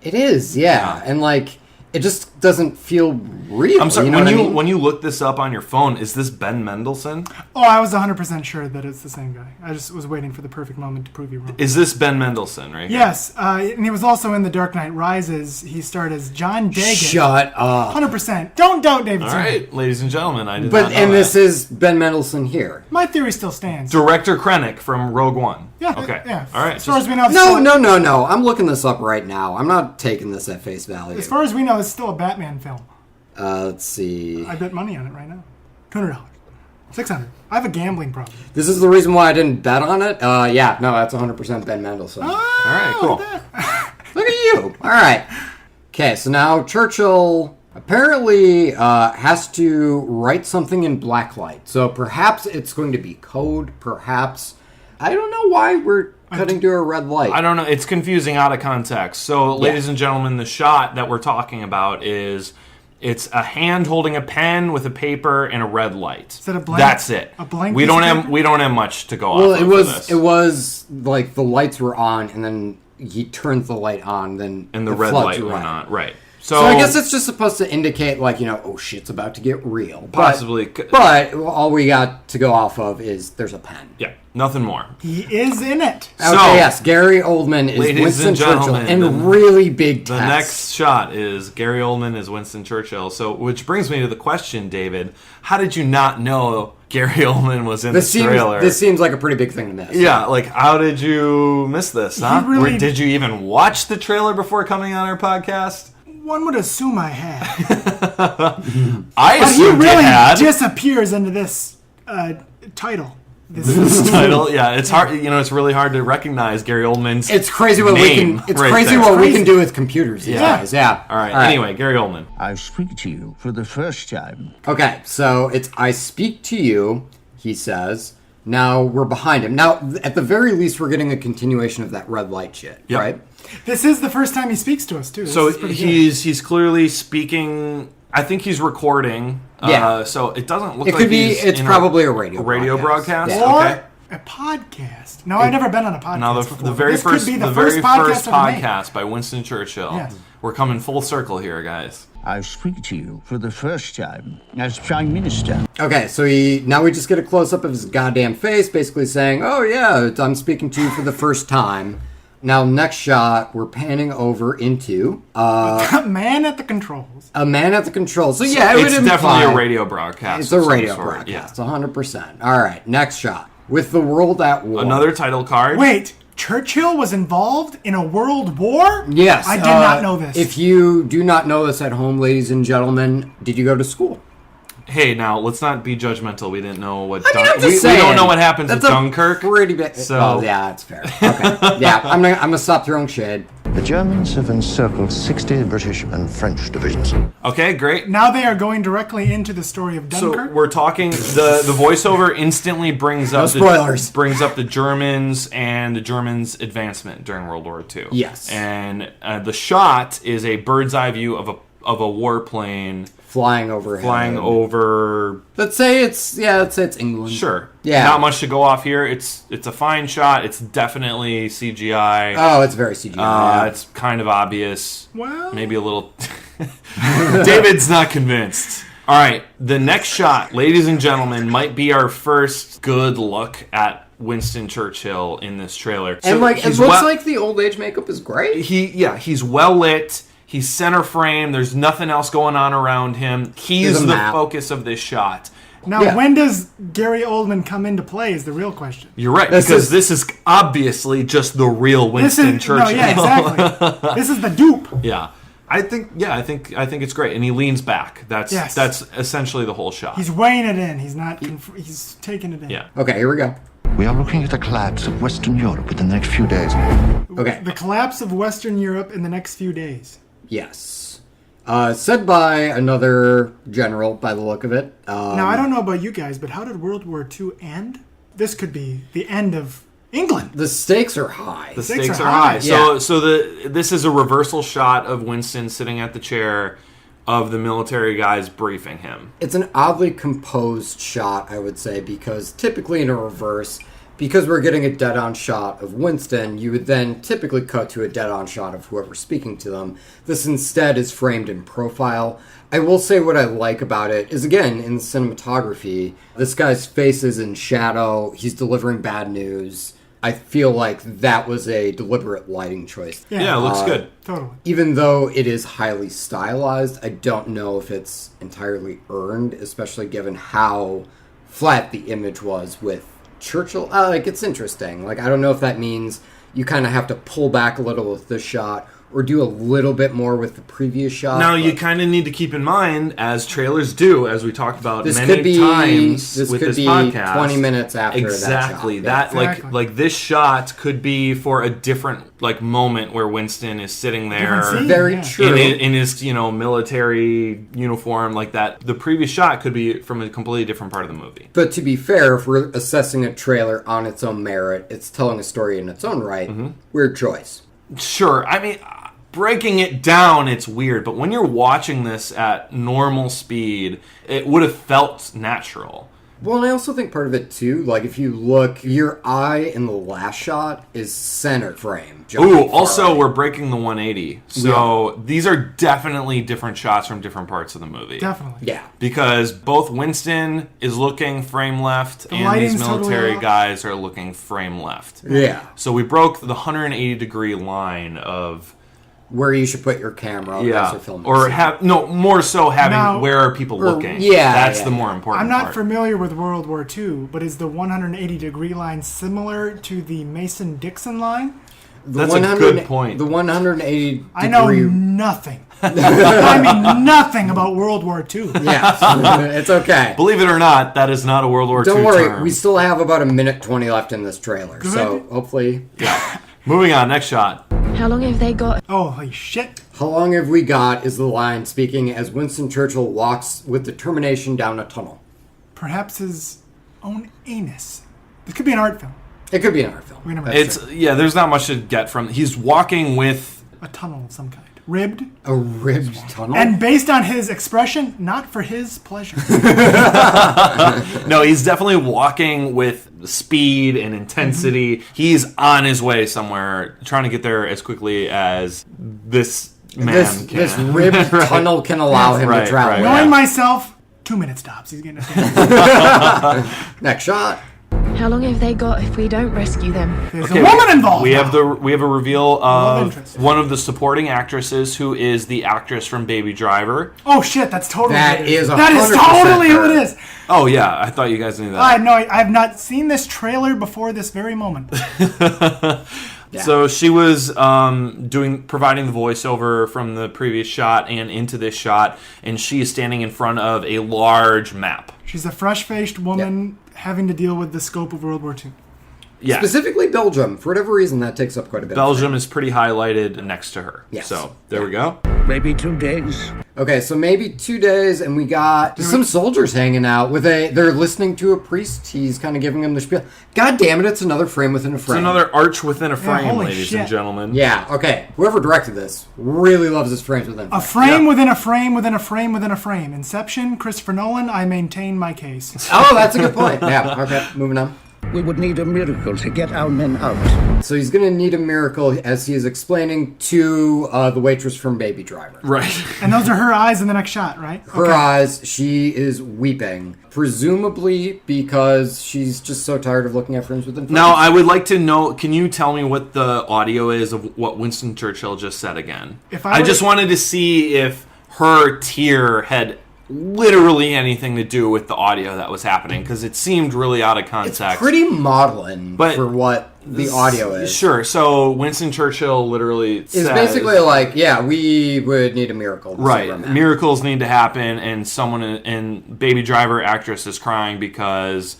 It is, yeah. And like it just doesn't feel real. I'm sorry, you know when you look this up on your phone, is this Ben Mendelsohn? Oh, I was 100% sure that it's the same guy. I just was waiting for the perfect moment to prove you wrong. Is this Ben Mendelsohn right here? Yes, and he was also in The Dark Knight Rises. He starred as John Daggett. Shut up. 100%. Don't doubt David. All right, ladies and gentlemen, I did not know and that. this is Ben Mendelsohn here. My theory still stands. Director Krennic from Rogue One. Yeah. Okay. Yeah. All right. As far as we know, No. I'm looking this up right now. I'm not taking this at face value. As far as we know, it's still a Batman film. Let's see. I bet money on it right now. $200. $600. I have a gambling problem. This is the reason why I didn't bet on it. Yeah, no, that's 100% Ben Mendelsohn. All right, cool. Look at you. All right. Okay, so now Churchill apparently has to write something in blacklight. So perhaps it's going to be code. Perhaps. I don't know why we're cutting to a red light. I don't know. It's confusing out of context. So, ladies and gentlemen, the shot that we're talking about is it's a hand holding a pen with a paper and a red light. Is that a blank? That's it. A blank. We don't have much to go off. Well, it was like the lights were on, and then he turned the light on, then and the red light went on. Right. So I guess it's just supposed to indicate, like, oh, shit's about to get real. Possibly. But all we got to go off of is there's a pen. Yeah, nothing more. He is in it. Okay, yes, Gary Oldman is Winston Churchill in really big text. The next shot is Gary Oldman as Winston Churchill. So, which brings me to the question, David. How did you not know Gary Oldman was in this trailer? This seems like a pretty big thing to miss. Yeah, like, how did you miss this, huh? Really, did you even watch the trailer before coming on our podcast? One would assume I had. I assumed he really you had. disappears into this title. This title, yeah, it's hard. It's really hard to recognize Gary Oldman's. It's crazy what name we can do with computers these days. Yeah. All right. Anyway, Gary Oldman. I speak to you for the first time. Okay, so it's I speak to you. He says. Now we're behind him. Now, at the very least, we're getting a continuation of that red light shit, right? This is the first time he speaks to us, too. So he's clearly speaking. I think he's recording. Yeah. So it doesn't look it like could be. It's probably a radio broadcast. Yeah. Or Okay. a podcast. No, I've never been on a podcast. Now the very this first could be the very first podcast podcast by Winston Churchill. Yes. We're coming full circle here, guys. I speak to you for the first time as Prime Minister. Okay, so now we just get a close-up of his goddamn face, basically saying, oh yeah, I'm speaking to you for the first time. Now, next shot, we're panning over into... a man at the controls. A man at the controls. So yeah, it it's would definitely a radio broadcast. It's a radio broadcast, 100%. All right, next shot. With the world at war. Another title card. Wait, Churchill was involved in a world war? Yes. I did not know this. If you do not know this at home, ladies and gentlemen, did you go to school? Hey, now let's not be judgmental. We didn't know what. I'm just we saying, don't know what happens with Dunkirk. Pretty big. So well, yeah, that's fair. Okay. Yeah, I'm gonna stop throwing shade. The Germans have encircled 60 British and French divisions. Okay, great. Now they are going directly into the story of Dunkirk. So we're talking. The voiceover instantly brings up spoilers. Brings up the Germans and the Germans' advancement during World War II. Yes. And the shot is a bird's eye view of a warplane flying over. Let's say it's England. Sure. Yeah. Not much to go off here. It's a fine shot. It's definitely CGI. Oh, it's very CGI. It's kind of obvious. Well, maybe a little. David's not convinced. All right, the next shot, ladies and gentlemen, might be our first good look at Winston Churchill in this trailer. And it looks like the old age makeup is great. He's well lit. He's center frame. There's nothing else going on around him. He's the focus of this shot. Now, when does Gary Oldman come into play is the real question. You're right, because this is obviously just the real Winston Churchill. No, yeah, exactly. This is the dupe. Yeah. I think it's great, and he leans back. That's essentially the whole shot. He's weighing it in. He's not. He's taking it in. Yeah. Okay, here we go. We are looking at the collapse of Western Europe within the next few days. Okay. The collapse of Western Europe in the next few days. Yes. Said by another general, by the look of it. Now, I don't know about you guys, but how did World War II end? This could be the end of England. The stakes are high. The stakes are high. So this is a reversal shot of Winston sitting at the chair of the military guys briefing him. It's an oddly composed shot, I would say, because typically in a reverse, because we're getting a dead-on shot of Winston, you would then typically cut to a dead-on shot of whoever's speaking to them. This instead is framed in profile. I will say what I like about it is, again, in the cinematography, this guy's face is in shadow. He's delivering bad news. I feel like that was a deliberate lighting choice. Yeah, it looks good. Totally. Even though it is highly stylized, I don't know if it's entirely earned, especially given how flat the image was with Churchill. It's interesting. I don't know if that means you kind of have to pull back a little with this shot or do a little bit more with the previous shot. Now, you kind of need to keep in mind, as trailers do, as we talked about many times with this podcast. 20 minutes after exactly that shot. Exactly. Like this shot could be for a different moment where Winston is sitting there. Very true. In his military uniform like that. The previous shot could be from a completely different part of the movie. But to be fair, if we're assessing a trailer on its own merit, it's telling a story in its own right. Mm-hmm. Weird choice. Sure. I mean, breaking it down, it's weird, but when you're watching this at normal speed, it would have felt natural. Well, and I also think part of it, too, if you look, your eye in the last shot is center frame. Ooh, also, we're breaking the 180. So these are definitely different shots from different parts of the movie. Definitely. Yeah. Because both Winston is looking frame left, and these military guys are looking frame left. Yeah. So we broke the 180-degree line of where you should put your camera as you're filming. Or more so having where are people looking. Yeah. That's the more important part. I'm not part. familiar with World War II, but is the 180-degree line similar to the Mason-Dixon line? That's a good point. The 180 I know nothing. I mean nothing about World War II. Yeah, it's okay. Believe it or not, that is not a World War II Don't worry, term. we still have about 1:20 left in this trailer, so hopefully... Yeah. Moving on, next shot. How long have they got? Oh, holy shit. How long have we got is the line speaking as Winston Churchill walks with determination down a tunnel. Perhaps his own anus. This could be an art film. It could be an art film. There's not much to get from. He's walking with a tunnel of some kind. Ribbed. A ribbed tunnel? And based on his expression, not for his pleasure. No, he's definitely walking with speed and intensity. Mm-hmm. He's on his way somewhere, trying to get there as quickly as this man can. This ribbed tunnel can allow him to travel. Knowing myself, 2 minute stops. He's getting a Next shot. How long have they got if we don't rescue them? There's a woman involved. We have a reveal of one of the supporting actresses who is the actress from Baby Driver. Oh shit, that's totally that is totally who it is. Oh yeah, I thought you guys knew that. I have not seen this trailer before this very moment. Yeah. So she was providing the voiceover from the previous shot and into this shot, and she is standing in front of a large map. She's a fresh-faced woman having to deal with the scope of World War II. Yeah. Specifically Belgium. For whatever reason, that takes up quite a bit. Belgium is pretty highlighted next to her. Yes. So there we go. Maybe 2 days. Okay, so maybe 2 days, and we got some soldiers hanging out they're listening to a priest. He's kind of giving them the spiel. God damn it, it's another frame within a frame. It's another arch within a frame, ladies shit. and gentlemen. Yeah, okay. Whoever directed this really loves his frames within a frame. A frame within a frame within a frame within a frame. Inception, Christopher Nolan, I maintain my case. Oh, that's a good point. Yeah, okay, moving on. We would need a miracle to get our men out. So he's going to need a miracle, as he is explaining to the waitress from Baby Driver. Right. And those are her eyes in the next shot, right? Her eyes, she is weeping. Presumably because she's just so tired of looking at friends with influence. Now, I would like to know, can you tell me what the audio is of what Winston Churchill just said again? I just wanted to see if her tear had literally anything to do with the audio that was happening, because it seemed really out of context. It's pretty maudlin for what the audio is. Sure. So Winston Churchill literally says... It's basically like, yeah, we would need a miracle. Right. Miracles need to happen, and Baby Driver actress is crying because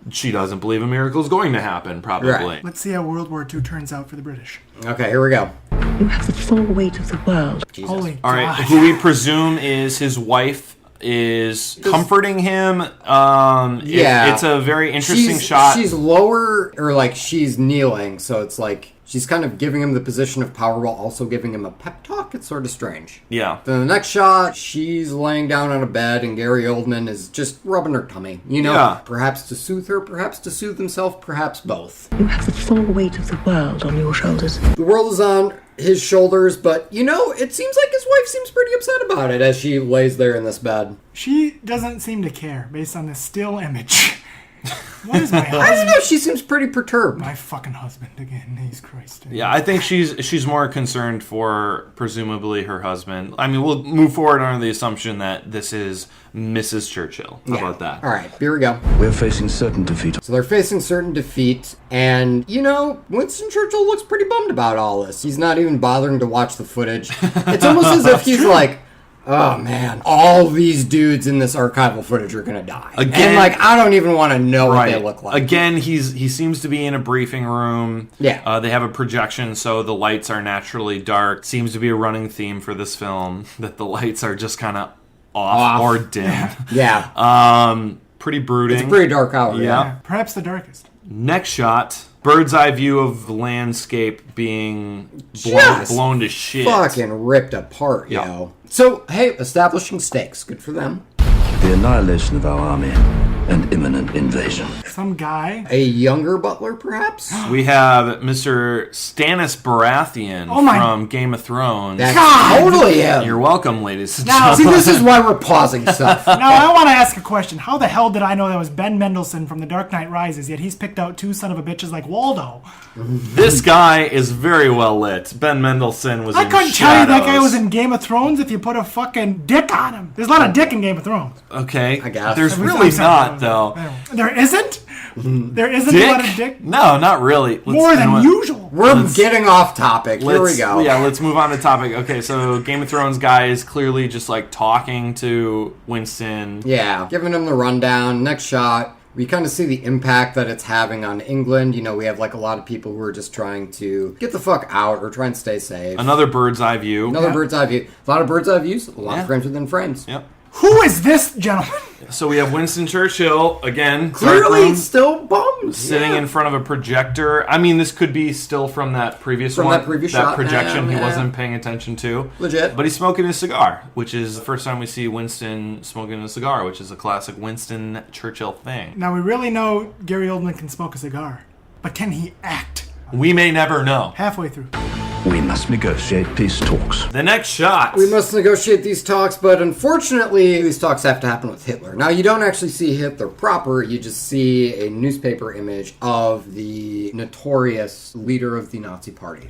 she doesn't believe a miracle is going to happen, probably. Right. Let's see how World War II turns out for the British. Okay, here we go. You have the full weight of the world. Jesus. Holy All right, God. who we presume is his wife is comforting him. It's a very interesting shot. She's lower, or like she's kneeling, so it's like she's kind of giving him the position of power while also giving him a pep talk. It's sort of strange. Yeah. Then the next shot, she's laying down on a bed, and Gary Oldman is just rubbing her tummy. You know, perhaps to soothe her, perhaps to soothe himself, perhaps both. You have the full weight of the world on your shoulders. The world is on his shoulders, but, you know, it seems like his wife seems pretty upset about it as she lays there in this bed. She doesn't seem to care based on this still image. What is my husband? I don't know, she seems pretty perturbed. My fucking husband again. He's Christ. Yeah, I think she's more concerned for presumably her husband. I mean, we'll move forward under the assumption that this is Mrs. Churchill. How about that? All right, here we go. We're facing certain defeat. So they're facing certain defeat, and, you know, Winston Churchill looks pretty bummed about all this. He's not even bothering to watch the footage. It's almost as if he's like, oh man, all these dudes in this archival footage are gonna die. Again, and like, I don't even want to know what they look like. Again, he seems to be in a briefing room. Yeah. They have a projection, so the lights are naturally dark. Seems to be a running theme for this film, that the lights are just kind of off or dim. Yeah. Pretty brooding. It's a pretty dark hour. Yeah. Perhaps the darkest. Next shot, bird's eye view of the landscape being blown to shit. Fucking ripped apart, yo. So, hey, establishing stakes. Good for them. The annihilation of our army and imminent invasion. Some guy. A younger butler, perhaps? We have Mr. Stannis Baratheon from Game of Thrones. That's totally him. You're welcome, ladies and Now, gentlemen. See, this is why we're pausing stuff. Now, I want to ask a question. How the hell did I know that was Ben Mendelsohn from The Dark Knight Rises, yet he's picked out two son of a bitches like Waldo? This guy is very well lit. Ben Mendelsohn was I in couldn't tell you that guy Shadows. was in Game of Thrones if you put a fucking dick on him. There's a lot of dick in Game of Thrones. Okay. I guess. There's I'm really sorry. not, though. There isn't? There isn't Dick? a lot of dick? No, not really. More than usual. We're getting off topic. Here we go. Yeah, let's move on to topic. Okay, so Game of Thrones guy is clearly just like talking to Winston. Yeah, giving him the rundown. Next shot, we kind of see the impact that it's having on England. You know, we have like a lot of people who are just trying to get the fuck out or try and stay safe. Another bird's eye view. Another bird's eye view. A lot of bird's eye views. A lot of frames within frames. Yep. Who is this gentleman? So we have Winston Churchill, again, Clearly dark room, still bummed. sitting in front of a projector. I mean, this could be still from that previous one. That previous shot. projection he Yeah. wasn't paying attention to. Legit. But he's smoking a cigar, which is the first time we see Winston smoking a cigar, which is a classic Winston Churchill thing. Now, we really know Gary Oldman can smoke a cigar. But can he act? We may never know. Halfway through. We must negotiate peace talks. The next shot. We must negotiate these talks, but unfortunately, these talks have to happen with Hitler. Now, you don't actually see Hitler proper, you just see a newspaper image of the notorious leader of the Nazi Party.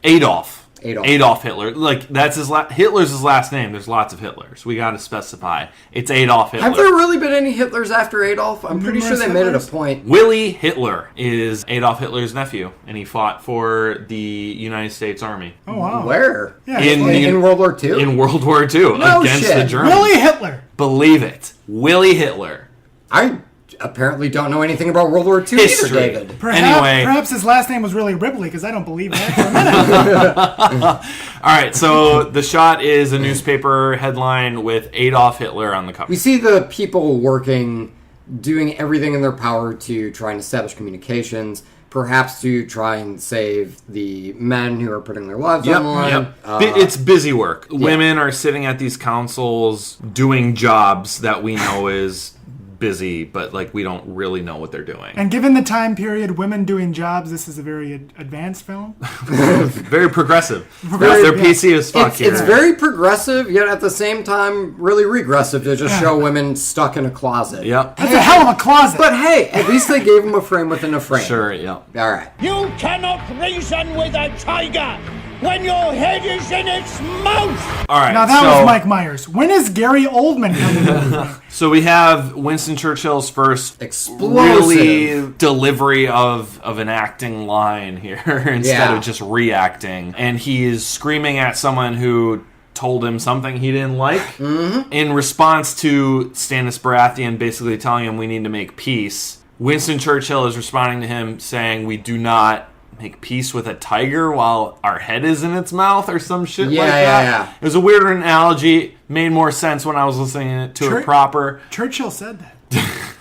Adolf Adolf. Hitler. Like, that's Hitler's his last name. There's lots of Hitlers. We got to specify. It's Adolf Hitler. Have there really been any Hitlers after Adolf? I'm pretty sure they made it a point. Willie Hitler is Adolf Hitler's nephew, and he fought for the United States Army. Oh, wow. Where? Yeah, in World War II? In World War II, No against shit. the Germans. Willie Hitler. Believe it. Willie Hitler. I apparently don't know anything about World War II History. either, David. Perhaps his last name was really Ripley, because I don't believe that for a minute. All right, so the shot is a newspaper headline with Adolf Hitler on the cover. We see the people working, doing everything in their power to try and establish communications, perhaps to try and save the men who are putting their lives on the line. It's busy work. Women are sitting at these councils doing jobs that we know is busy, but like we don't really know what they're doing. And given the time period, women doing jobs, this is a very advanced film. Very progressive. They're PC as fuck here. It's very progressive, yet at the same time really regressive to just show women stuck in a closet. Yep. That's a hell of a closet. But hey, at least they gave them a frame within a frame. Sure, yeah. All right. You cannot reason with a tiger when your head is in its mouth. All right. Now that was Mike Myers. When is Gary Oldman coming? So we have Winston Churchill's first explosive really delivery of an acting line here instead of just reacting, and he is screaming at someone who told him something he didn't like in response to Stannis Baratheon basically telling him we need to make peace. Winston Churchill is responding to him saying we do not make peace with a tiger while our head is in its mouth or some shit like that. Yeah. It was a weirder analogy. Made more sense when I was listening to it proper. Churchill said that.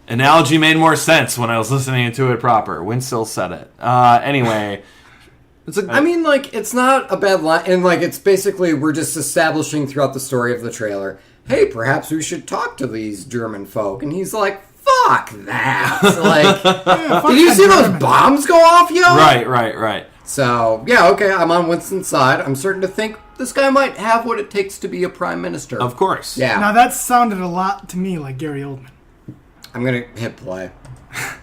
Analogy made more sense when I was listening to it proper. Winston said it. Anyway. I mean, like, it's not a bad line. And, like, it's basically we're just establishing throughout the story of the trailer, hey, perhaps we should talk to these German folk. And he's like, fuck that. Like, did you see those bombs go off, yo? Right. So, yeah, okay, I'm on Winston's side. I'm starting to think this guy might have what it takes to be a prime minister. Of course. Yeah. Now that sounded a lot to me like Gary Oldman. I'm going to hit play.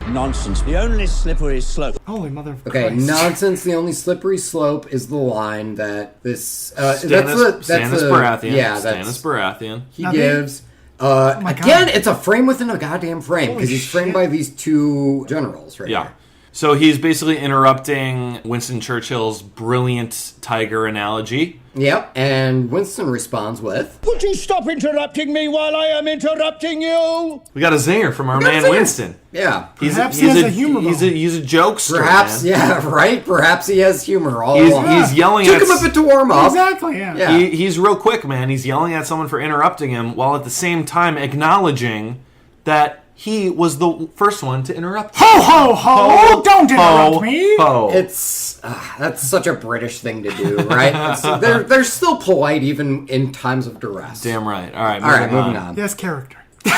Nonsense. The only slippery slope. Holy mother of Okay, Christ. nonsense. The only slippery slope is the line that this... Stannis Baratheon. Yeah, Stannis Baratheon. He gives... again, it's a frame within a goddamn frame because he's framed by these two generals right here. So he's basically interrupting Winston Churchill's brilliant tiger analogy. Yep, and Winston responds with... Would you stop interrupting me while I am interrupting you? We got a zinger from our man Winston. Yeah. Perhaps he has a humor bone. He's a jokester, Perhaps, man. yeah, right? Perhaps he has humor all along. He's yelling Took at... him a bit to warm up. Exactly, yeah. He's real quick, man. He's yelling at someone for interrupting him while at the same time acknowledging that he was the first one to interrupt. Ho, ho, ho! Don't interrupt me! Ho. It's that's such a British thing to do, right? They're still polite even in times of duress. Damn right. All right, moving on. Yes, character. All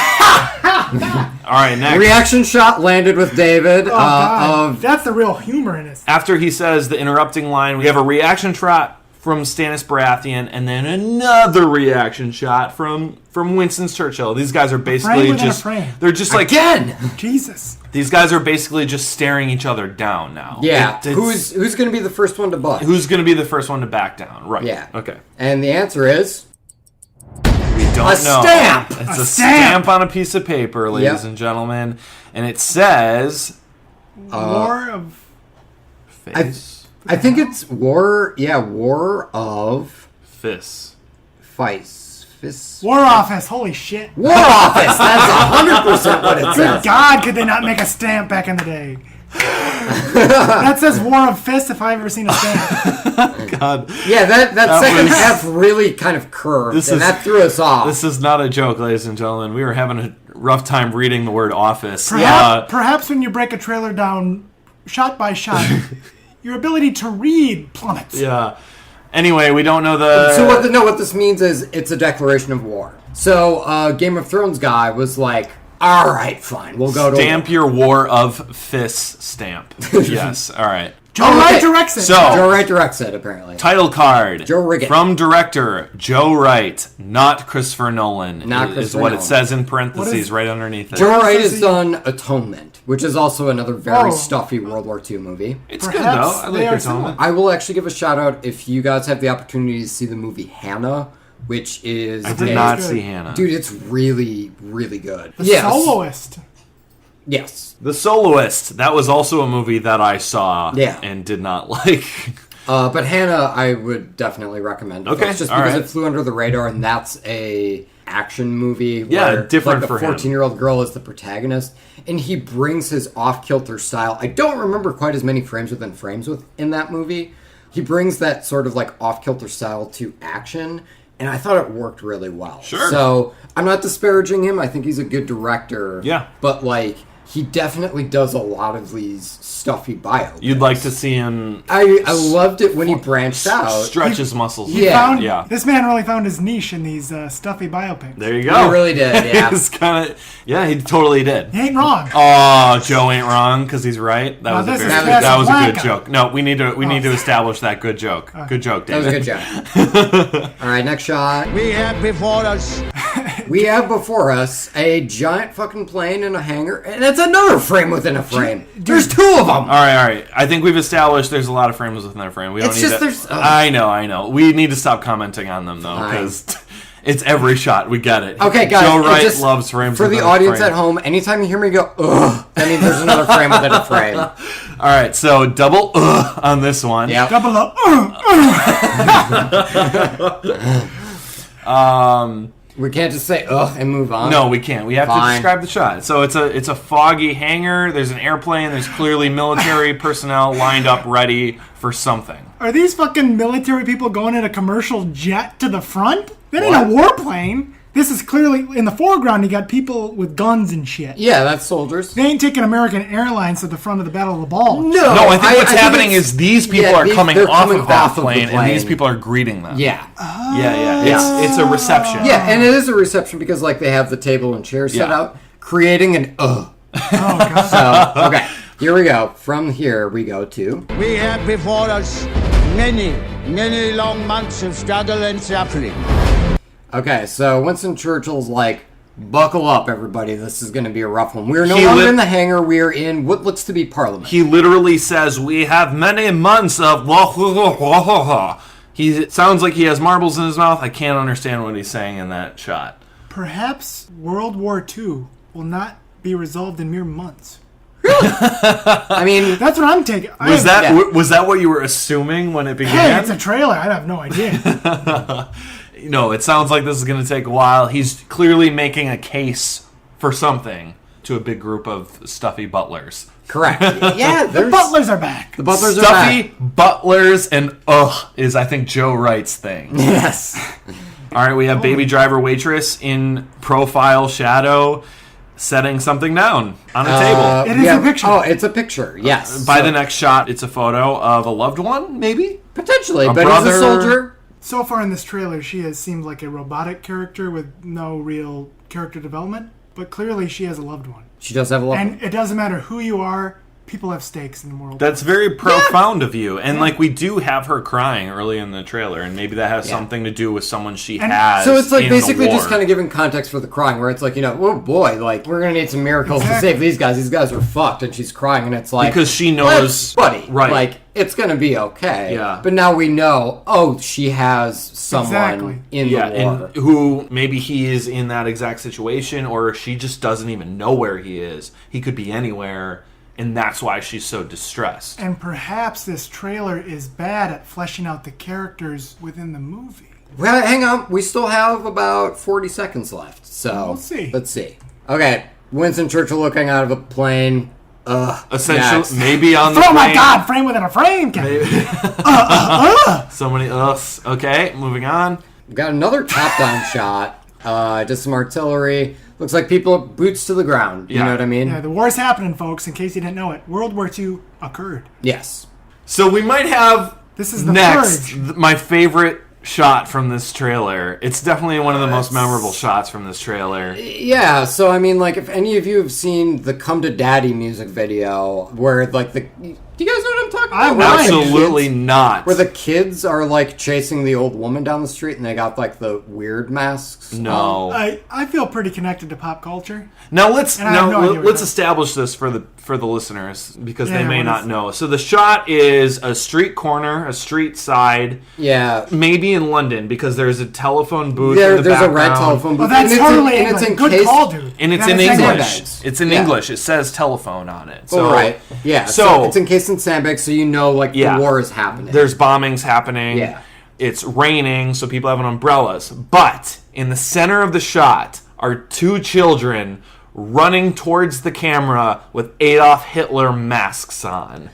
right, next. Reaction shot landed with David. That's the real humor in it. After he says the interrupting line, we have a reaction shot from Stannis Baratheon, and then another reaction shot from Winston Churchill. These guys are basically they're just like again. Jesus. These guys are basically just staring each other down now. Yeah. Who's going to be the first one to butt? Who's going to be the first one to back down? Right. Yeah. Okay. And the answer is we don't know. Stamp. It's a stamp on a piece of paper, ladies and gentlemen, and it says War of Face. I think it's War. Yeah, War of Fists. Fists. War Office. Holy shit. War Office. That's 100% what it says. Good God, could they not make a stamp back in the day? That says War of Fists if I've ever seen a stamp. God. Yeah, that second F really kind of curved, that threw us off. This is not a joke, ladies and gentlemen. We were having a rough time reading the word office. Perhaps when you break a trailer down shot by shot, your ability to read plummets. Yeah. Anyway, we don't know the... So what this means is it's a declaration of war. So Game of Thrones guy was like, all right, fine, we'll go to Stamp your War of Fists stamp. Yes, all right. Joe Wright directs it. So, Joe Wright directs it, apparently. Title card. Joe Riggett. From director Joe Wright, not Christopher Nolan. Not is Christopher what Nolan. it says in parentheses right underneath it. Joe Wright has done Atonement, which is also another very stuffy World War II movie. It's good, though. I like Atonement. I will actually give a shout out if you guys have the opportunity to see the movie Hannah, which is... I did not see Hannah. Dude, it's really, really good. The Soloist. Yes. The Soloist. That was also a movie that I saw and did not like. But Hannah, I would definitely recommend. Okay, just because it flew under the radar, and that's a action movie. Yeah, different like for him. The 14-year-old girl is the protagonist, and he brings his off-kilter style. I don't remember quite as many frames within frames in that movie. He brings that sort of like off-kilter style to action, and I thought it worked really well. Sure. So I'm not disparaging him. I think he's a good director. Yeah. But like, he definitely does a lot of these stuffy biopics. You'd like to see him... I loved it when he branched out. Stretch his muscles. This man really found his niche in these stuffy biopics. There you go. He really did, yeah. He totally did. He ain't wrong. Oh, Joe ain't wrong because he's right. That was a good joke. No, we need to establish that good joke. Good joke, David. That was a good joke. All right, next shot. We have before us a giant fucking plane in a hangar, and it's another frame within a frame. There's two of them. All right. I think we've established there's a lot of frames within a frame. We don't need to. I know. We need to stop commenting on them though, because it's every shot. We get it. Okay, guys. Joe Wright loves frames. For the audience at home, anytime you hear me go, ugh, that means there's another frame within a frame. All right, so double on this one. Yeah. Double up. We can't just say ugh and move on. No, we can't. We have to describe the shot. So it's a foggy hangar. There's an airplane. There's clearly military personnel lined up ready for something. Are these fucking military people going in a commercial jet to the front? That ain't a warplane. This is clearly, in the foreground, you got people with guns and shit. Yeah, that's soldiers. They ain't taking American Airlines to the front of the Battle of the Bulge. No, I think what's happening is these people are coming off of that plane, and these people are greeting them. Yeah. Yeah. It's a reception. Yeah, and it is a reception because, like, they have the table and chairs set out, creating an Oh, God. So, okay, here we go. From here, we go to... We have before us many long months of struggle and suffering. Okay, so Winston Churchill's like, buckle up, everybody. This is going to be a rough one. We're no longer in the hangar. We are in what looks to be Parliament. He literally says, we have many months of... He sounds like he has marbles in his mouth. I can't understand what he's saying in that shot. Perhaps World War II will not be resolved in mere months. Really? I mean... That's what I'm taking. Was that what you were assuming when it began? Hey, it's a trailer. I have no idea. No, it sounds like this is going to take a while. He's clearly making a case for something to a big group of stuffy butlers. Correct. Yeah, the butlers are back. The butlers are back. Stuffy butlers and is, I think, Joe Wright's thing. Yes. All right, we have baby driver waitress in profile shadow setting something down on a table. It is a picture. Oh, it's a picture, yes. By the next shot, it's a photo of a loved one, maybe? Potentially, but he's a soldier. So far in this trailer, she has seemed like a robotic character with no real character development, but clearly she has a loved one. She does have a loved one. And it doesn't matter who you are, people have stakes in the world. That's very profound of you. And like we do have her crying early in the trailer, and maybe that has something to do with someone she has. So it's like in basically the war. just kind of giving context for the crying, where it's like, oh boy, like we're gonna need some miracles to save these guys. These guys are fucked, and she's crying, and it's like because she knows, buddy, right? Like it's gonna be okay. Yeah. But now we know. Oh, she has someone in the war, and who maybe he is in that exact situation, or she just doesn't even know where he is. He could be anywhere. And that's why she's so distressed. And perhaps this trailer is bad at fleshing out the characters within the movie. Well, hang on. We still have about 40 seconds left. So Let's see. Okay. Winston Churchill looking out of a plane. Essentially, maybe on the plane. Oh my God, frame within a frame. So many uhs. Okay, moving on. We've got another top-down shot. Just some artillery. Looks like people boots to the ground. You know what I mean? Yeah, the war's happening, folks, in case you didn't know it. World War II occurred. Yes. So we might have this is the next my favorite shot from this trailer. It's definitely one of the most memorable shots from this trailer. Yeah, so I mean, like, if any of you have seen the Come to Daddy music video, where, like, do you guys know what I'm talking about? Absolutely not. Where the kids are, like, chasing the old woman down the street and they got, like, the weird masks. No. I feel pretty connected to pop culture. Now let's establish this for the listeners because they may not know. So the shot is a street corner, a street side. Yeah. Maybe in London because there's a telephone booth in the there's background. a red telephone booth. Oh, that's totally English. Good call, dude. And it's in English. It's in English. It says telephone on it. So, right. Yeah. So it's encased in sandbags, so you know, like, the war is happening. There's bombings happening. Yeah. It's raining, so people have umbrellas. But in the center of the shot are two children running towards the camera with Adolf Hitler masks on.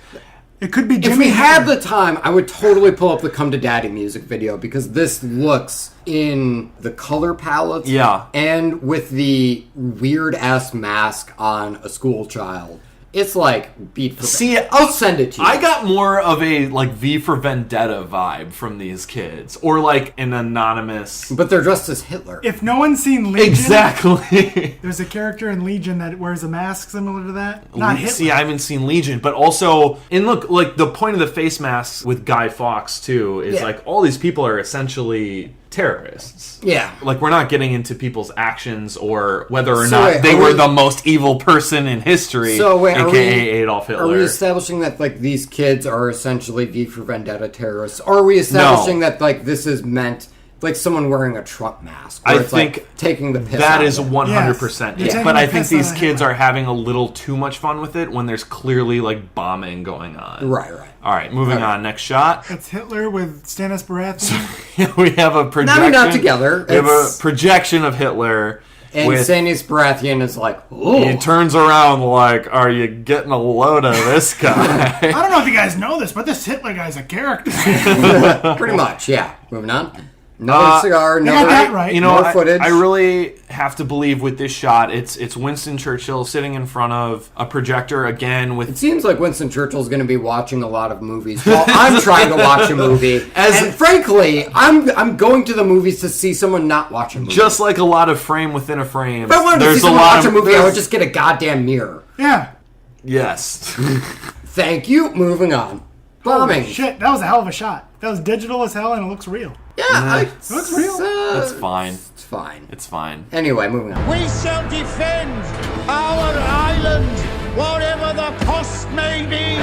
It could be Jimmy. If we had the time, I would totally pull up the Come to Daddy music video because this looks in the color palettes. Yeah. And with the weird-ass mask on a school child. It's like beat for See, I'll send it to you. I got more of a like V for Vendetta vibe from these kids, or like an anonymous. But they're dressed as Hitler. If no one's seen Legion, Exactly. there's a character in Legion that wears a mask similar to that. Not Hitler. See, I haven't seen Legion, but also, and look, like the point of the face masks with Guy Fawkes too is like all these people are essentially terrorists. Yeah. Like, we're not getting into people's actions or whether or not they were the most evil person in history, a.k.a. Adolf Hitler. Are we establishing that, like, these kids are essentially V for Vendetta terrorists? Or are we establishing that, like, this is meant, like, someone wearing a Trump mask? I it's think like taking the piss that out is of it. 100% Yes. it. But I think these kids are having a little too much fun with it when there's clearly, like, bombing going on. Right. All right, moving on. Next shot. It's Hitler with Stannis Baratheon. We have a projection. Not together. We have a projection of Hitler. And Stannis Baratheon is like, ooh. He turns around like, are you getting a load of this guy? I don't know if you guys know this, but this Hitler guy's a character. Pretty much, yeah. Moving on. Another cigar, more footage. I really have to believe with this shot, it's Winston Churchill sitting in front of a projector again with... It seems like Winston Churchill's going to be watching a lot of movies while I'm trying to watch a movie. And frankly, I'm going to the movies to see someone not watch a movie. Just like a lot of frame within a frame. If I wanted to see someone watch a movie, I would just get a goddamn mirror. Yeah. Yes. Thank you. Moving on. Bombing. Holy shit, that was a hell of a shot. That was digital as hell and it looks real. Yeah, it looks real. That's fine. It's fine. It's fine. Anyway, moving on. We shall defend our island, whatever the cost may be.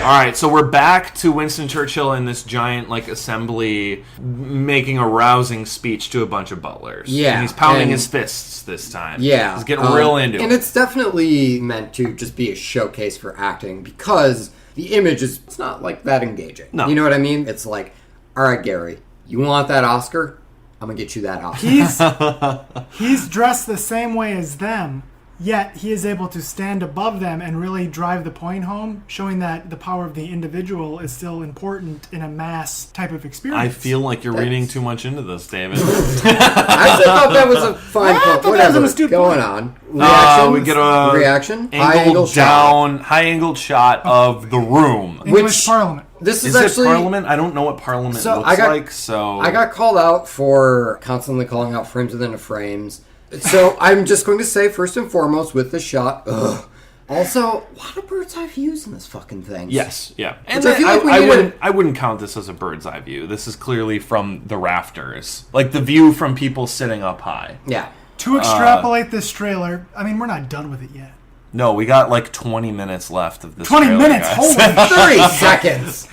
All right, so we're back to Winston Churchill in this giant like assembly, making a rousing speech to a bunch of butlers. Yeah, and he's pounding his fists this time. Yeah, he's getting real into it. And it's definitely meant to just be a showcase for acting because the image is it's not like that engaging. No. You know what I mean? It's like, all right, Gary, you want that Oscar? I'm gonna get you that Oscar. He's dressed the same way as them, yet he is able to stand above them and really drive the point home, showing that the power of the individual is still important in a mass type of experience. I feel like you're reading too much into this, David. I just thought that was a fine point. Whatever. Going on. Reaction. We get a reaction. High angled shot of the room. English Parliament. This is actually, it Parliament? I don't know what Parliament looks like. So I got called out for constantly calling out frames within a frames. So I'm just going to say first and foremost with the shot. Ugh. Also, a lot of bird's eye views in this fucking thing. Yes, yeah. And I feel like I wouldn't count this as a bird's eye view. This is clearly from the rafters, like the view from people sitting up high. Yeah. To extrapolate this trailer, I mean, we're not done with it yet. No, we got like 20 minutes left of this 20 trailer, minutes? Guys. Holy 30 seconds!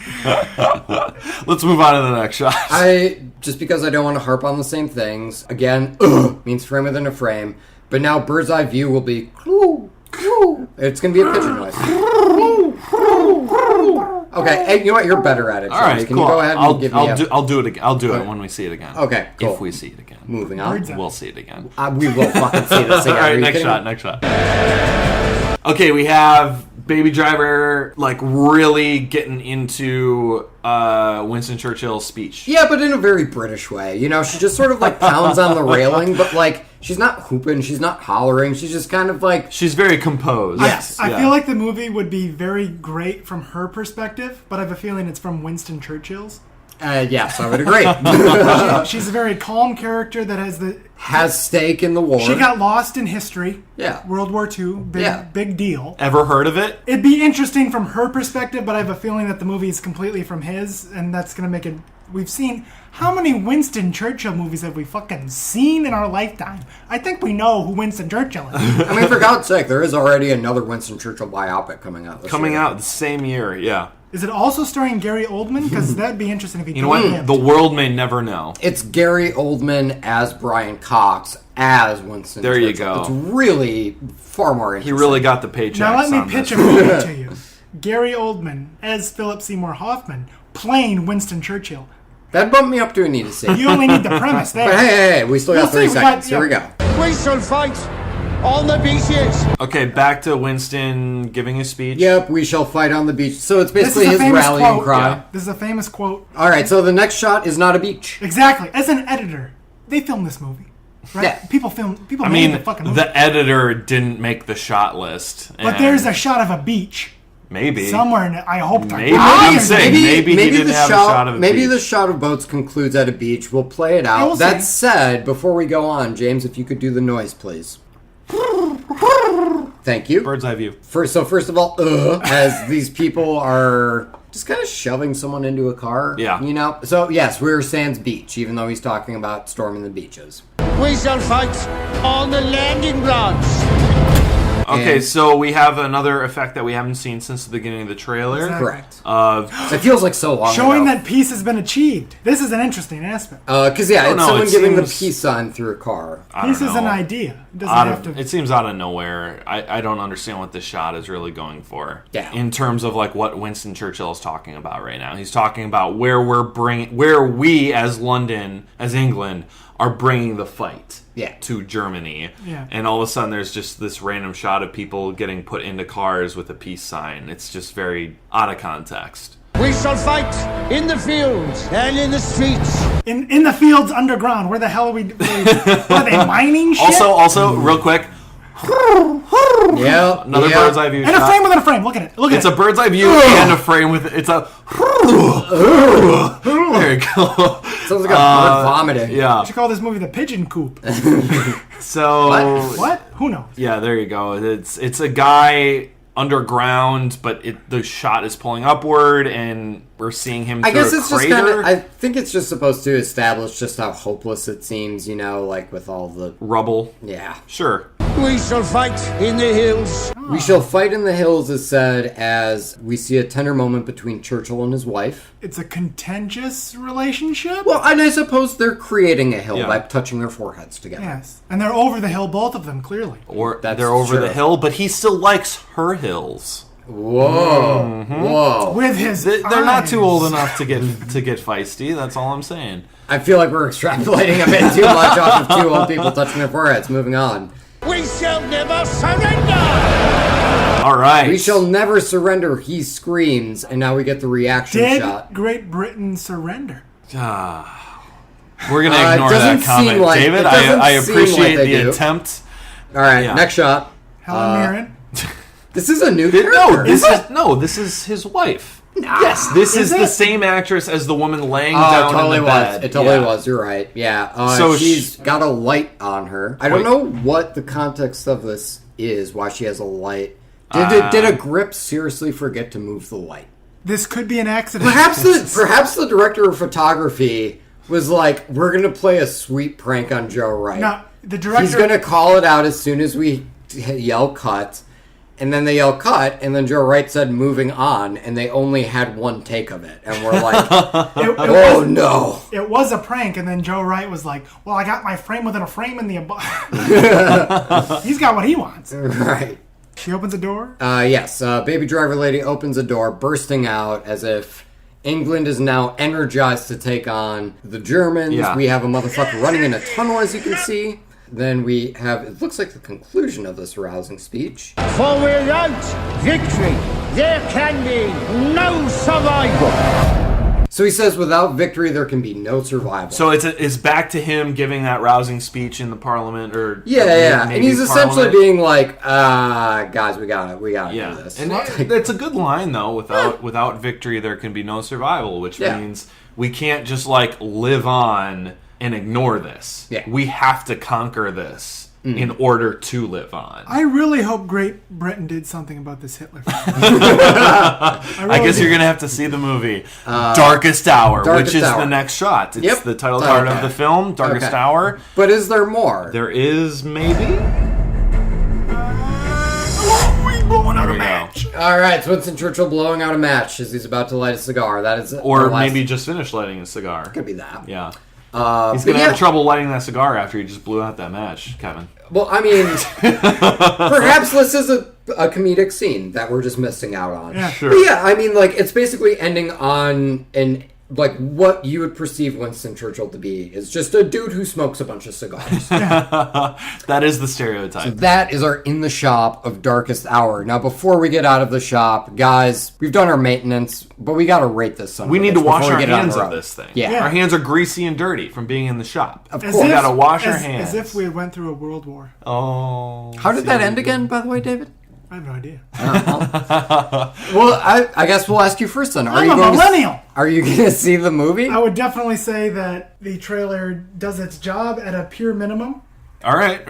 Let's move on to the next shot. Just because I don't want to harp on the same things, again, means frame within a frame, but now bird's eye view will be it's going to be a pigeon noise. Okay, hey, you know what? You're better at it. All right, Can cool. you go ahead and give me I'll do it. I'll do it when we see it again. Okay, cool. If we see it again. Moving on. We'll see it again. We will fucking see this again. All right, next shot. Okay, we have Baby Driver like really getting into Winston Churchill's speech. Yeah, but in a very British way. You know, she just sort of like pounds on the railing, but like she's not hooping, she's not hollering, she's just kind of like... She's very composed. Yes. I feel like the movie would be very great from her perspective, but I have a feeling it's from Winston Churchill's. Yes, I would agree. She's a very calm character that has stake in the war. She got lost in history. Yeah. World War II. Big deal. Ever heard of it? It'd be interesting from her perspective, but I have a feeling that the movie is completely from his, and that's going to make it... We've seen... How many Winston Churchill movies have we fucking seen in our lifetime? I think we know who Winston Churchill is. I mean, for God's sake, there is already another Winston Churchill biopic coming out this year. Coming out the same year, yeah. Is it also starring Gary Oldman? Because that'd be interesting if he... You know what? The world may never know. It's Gary Oldman as Brian Cox as Winston There Churchill. you go. It's really far more interesting. He really got the paycheck. Now let me pitch a movie to you. Gary Oldman as Philip Seymour Hoffman playing Winston Churchill. That bumped me up to a need to see. You only need the premise there. But hey, we still got 30 seconds. Here we go. We shall fight on the beaches. Okay, back to Winston giving his speech. Yep, we shall fight on the beach. So it's This basically is a his famous rallying quote. cry. Yeah. This is a famous quote. All right, so the next shot is not a beach. Exactly. As an editor, they filmed this movie, right? Yeah. People I made mean, the fucking movie. the editor didn't make the shot list. But there's a shot of a beach maybe somewhere. I hope Maybe. I'm saying maybe he didn't have a shot of a maybe beach. the shot of boats concludes at a beach. We'll play it out. we'll That see. said, before we go on, James, if you could do the noise, please. Thank you. Bird's eye view. First of all, as these people are just kind of shoving someone into a car. Yeah. You know? So, yes, we're sans beach, even though he's talking about storming the beaches. We shall fight on the landing grounds. Okay, And- so we have another effect that we haven't seen since the beginning of the trailer. Exactly. Correct. Of It feels like so long showing ago. that peace has been achieved. This is an interesting aspect. Because, yeah, it's know, someone it giving the seems- peace sign through a car. I Peace don't is an know. idea. It doesn't Out have of, to. it seems out of nowhere. I don't understand what this shot is really going for. Yeah. In terms of like what Winston Churchill is talking about right now, he's talking about where we as London, as England, are bringing the fight. Yeah. To Germany. Yeah. And all of a sudden, there's just this random shot of people getting put into cars with a peace sign. It's just very out of context. We shall fight in the fields and in the streets. In the fields underground. Where the hell are we? Are they mining shit? Also, real quick. Yep. Another bird's eye view And shot. a frame within a frame. Look at it. Look at It's it. a bird's eye view and a frame with it's a. There you go. Sounds like a bird vomiting. Yeah. We should call this movie The Pigeon Coop. So What? Who knows? yeah, there you go. It's a guy underground, but the shot is pulling upward, and we're seeing him. I through guess a it's just crater. kind of. I think it's just supposed to establish just how hopeless it seems, you know, like with all the. Rubble. Yeah. Sure. We shall fight in the hills. We shall fight in the hills, is said as we see a tender moment between Churchill and his wife. It's a contentious relationship. Well, and I suppose they're creating a hill Yeah. by touching their foreheads together. Yes, and they're over the hill, both of them, clearly. Or That's they're over true. the hill, but he still likes her hills. Whoa. Whoa. With his They're not too eyes. old enough to get feisty. That's all I'm saying. I feel like we're extrapolating a bit too much off of two old people touching their foreheads. Moving on. We shall never surrender. All right. We shall never surrender, he screams, and now we get the reaction Did shot. Great Britain surrender? We're gonna ignore doesn't that comment, seem like- David. it doesn't I seem appreciate like they the do. attempt. All right, Yeah. next shot. Helen Mirren? This is a new No, character. this is his wife. Yes, this is the same actress as the woman laying Oh, down it totally in the bed. was. It totally Yeah. was. You're right. Yeah. So she's got a light on her. I don't Wait. know what the context of this is. Why she has a light? Did a grip seriously forget to move the light? This could be an accident. Perhaps the director of photography was like, "We're gonna play a sweet prank on Joe Wright. No, the director. He's gonna call it out as soon as we yell cut." And then they yell cut, and then Joe Wright said moving on, and they only had one take of it. And we're like, oh no. It was a prank, and then Joe Wright was like, well, I got my frame within a frame in the above. He's got what he wants. Right. She opens a door. Yes, baby driver lady opens a door, bursting out as if England is now energized to take on the Germans. Yeah. We have a motherfucker running in a tunnel, as you can see. Then we have, it looks like the conclusion of this rousing speech. For without victory, there can be no survival. So he says, without victory, there can be no survival. So it's back to him giving that rousing speech in the parliament, or Yeah. And maybe he's essentially parliament. being like, guys, we gotta do this. And it's a good line though. Without victory, there can be no survival, which means we can't just like live on and ignore this. Yeah. We have to conquer this in order to live on. I really hope Great Britain did something about this Hitler. I guess you're gonna have to see the movie Darkest Hour, Darkest which is Hour. the next shot. It's Yep. the title card of the film, Darkest Okay. Hour. But is there more? There is maybe. Blowing out There a we go. match. All right, it's Winston Churchill blowing out a match as he's about to light a cigar. That is Or our last- maybe just finished lighting a cigar. could be that. Yeah. He's but going to yeah. have trouble lighting that cigar after he just blew out that match, Kevin. Well, I mean, perhaps this is a comedic scene that we're just missing out on. Yeah. Sure. But yeah, I mean, like, it's basically ending on an like what you would perceive Winston Churchill to be is just a dude who smokes a bunch of cigars. That is the stereotype. So that is our In the Shop of Darkest Hour. Now, before we get out of the shop, guys, we've done our maintenance, but we got to rate this son. We need to wash our hands of of this thing. Yeah. Our hands are greasy and dirty from being in the shop. Of course. We got to wash our hands. As if we went through a world war. Oh. How did that end again, by the way, David? I have no idea. Well, I guess we'll ask you first then. I'm a millennial. Are you going to see the movie? I would definitely say that the trailer does its job at a pure minimum. All right.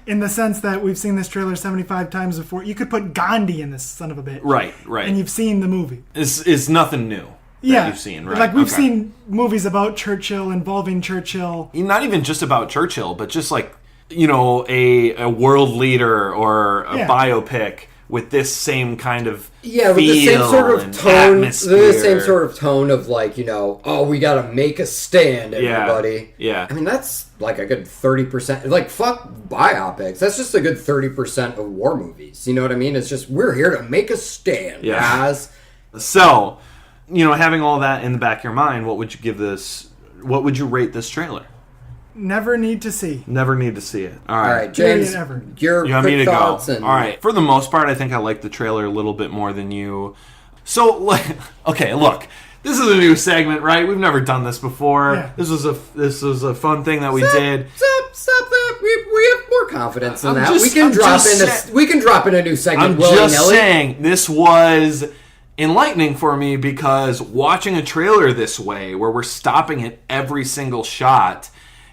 In the sense that we've seen this trailer 75 times before. You could put Gandhi in this son of a bitch. Right. And you've seen the movie. It's nothing new. Yeah, you've seen, right? Like we've seen movies about Churchill, involving Churchill. Not even just about Churchill, but just like, a world leader or a biopic with this same kind of with the same sort of tone, the same sort of tone of like, we gotta make a stand, everybody. Yeah. I mean, that's like a good 30%. Like, fuck biopics. That's just a good 30% of war movies. You know what I mean? It's just, we're here to make a stand, guys. So, having all that in the back of your mind, what would you rate this trailer? Never need to see. Never need to see it. All right, James, your you want me to go? All right. For the most part, I think I like the trailer a little bit more than you. So, okay, look, this is a new segment, right? We've never done this before. Yeah. This was a fun thing that we did. Stop that. We have more confidence in that. We can drop in a new segment. I'm just saying this was enlightening for me because watching a trailer this way, where we're stopping at every single shot,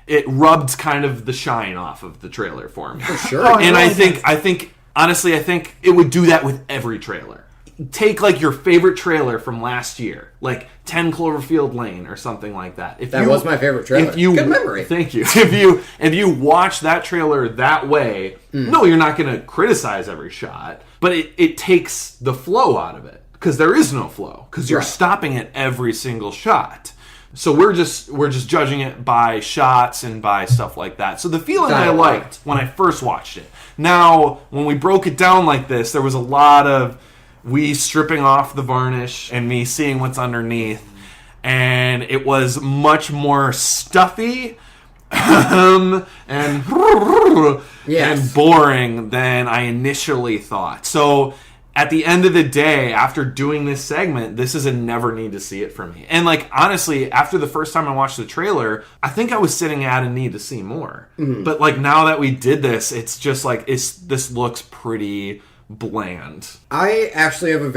it rubbed kind of the shine off of the trailer for me. For sure. And I think honestly, it would do that with every trailer. Take like your favorite trailer from last year, like 10 Cloverfield Lane or something like that. That was my favorite trailer. Good memory. Thank you. If you watch that trailer that way, no, you're not going to criticize every shot, but it takes the flow out of it because there is no flow because you're stopping at every single shot. So we're just judging it by shots and by stuff like that. So the feeling I liked when I first watched it. Now, when we broke it down like this, there was a lot of we stripping off the varnish and me seeing what's underneath. And it was much more stuffy and boring than I initially thought. So at the end of the day, after doing this segment, this is a never need to see it for me. And like, honestly, after the first time I watched the trailer, I think I was sitting at a need to see more. But like, now that we did this, it's just like, this looks pretty bland. I actually had a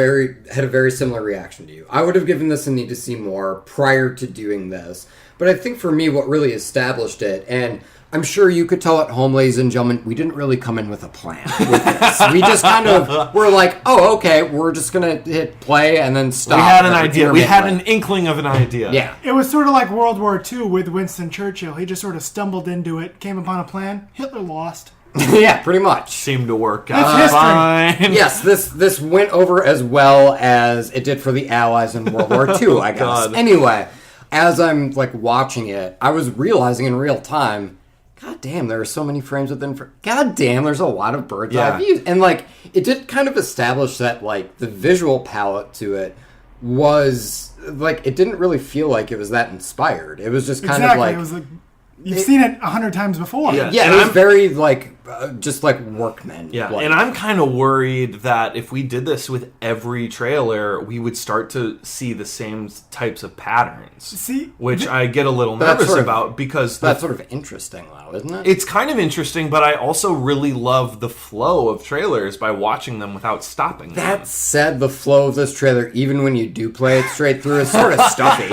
very similar reaction to you. I would have given this a need to see more prior to doing this. But I think for me, what really established it, and I'm sure you could tell at home, ladies and gentlemen, we didn't really come in with a plan with this. We just kind of were like, oh, okay, we're just going to hit play and then stop. We had an idea. We had an inkling of an idea. Yeah. It was sort of like World War II with Winston Churchill. He just sort of stumbled into it, came upon a plan. Hitler lost. Yeah, pretty much. Seemed to work out fine. Yes, this went over as well as it did for the Allies in World War II, I guess. God. Anyway, as I'm like watching it, I was realizing in real time, God damn, there are so many frames within. God damn, there's a lot of bird's eye views, and like it did kind of establish that like the visual palette to it was like it didn't really feel like it was that inspired. It was just kind of like it was like you've seen it 100 times before. Yeah, it was very like just like workmen. Yeah, and I'm kind of worried that if we did this with every trailer, we would start to see the same types of patterns. Which I get a little nervous about because that's sort of interesting, though, isn't it? It's kind of interesting, but I also really love the flow of trailers by watching them without stopping. That said, the flow of this trailer, even when you do play it straight through, is sort of stuffy.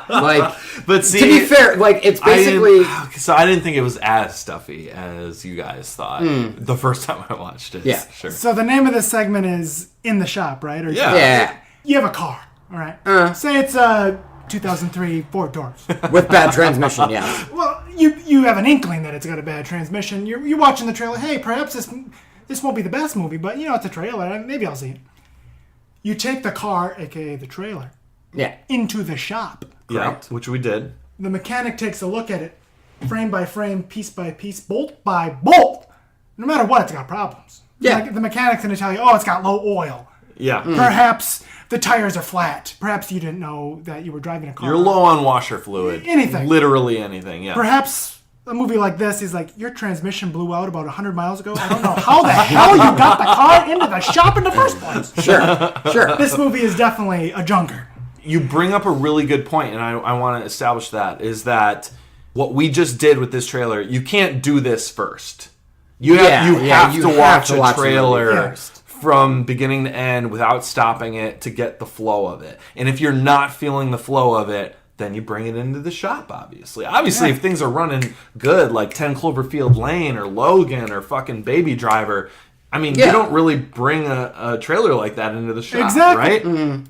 Like, but see, to be fair, like it's basically. I didn't think it was as stuffy as you guys thought the first time I watched it. Yeah, sure. So the name of this segment is In the Shop, right? Or yeah. You have a car, all right? Say it's a 2003 Ford Taurus. With bad transmission, yeah. Well, you have an inkling that it's got a bad transmission. You're watching the trailer. Hey, perhaps this won't be the best movie, but it's a trailer. Maybe I'll see it. You take the car, aka the trailer, into the shop. Correct? Yeah, which we did. The mechanic takes a look at it, frame by frame, piece by piece, bolt by bolt. No matter what, it's got problems. Yeah. Like the mechanic's going to tell you, it's got low oil. Yeah. Perhaps the tires are flat. Perhaps you didn't know that you were driving a car. You're low on washer fluid. Anything. Literally anything, yeah. Perhaps a movie like this is like, your transmission blew out about 100 miles ago. I don't know how the hell you got the car into the shop in the first place. Sure. This movie is definitely a junker. You bring up a really good point, and I want to establish that, is that what we just did with this trailer, you can't do this first. You have to watch a trailer from beginning to end without stopping it to get the flow of it. And if you're not feeling the flow of it, then you bring it into the shop, obviously. Obviously, if things are running good, like 10 Cloverfield Lane or Logan or fucking Baby Driver, I mean, you don't really bring a trailer like that into the shop, right? Mm-hmm.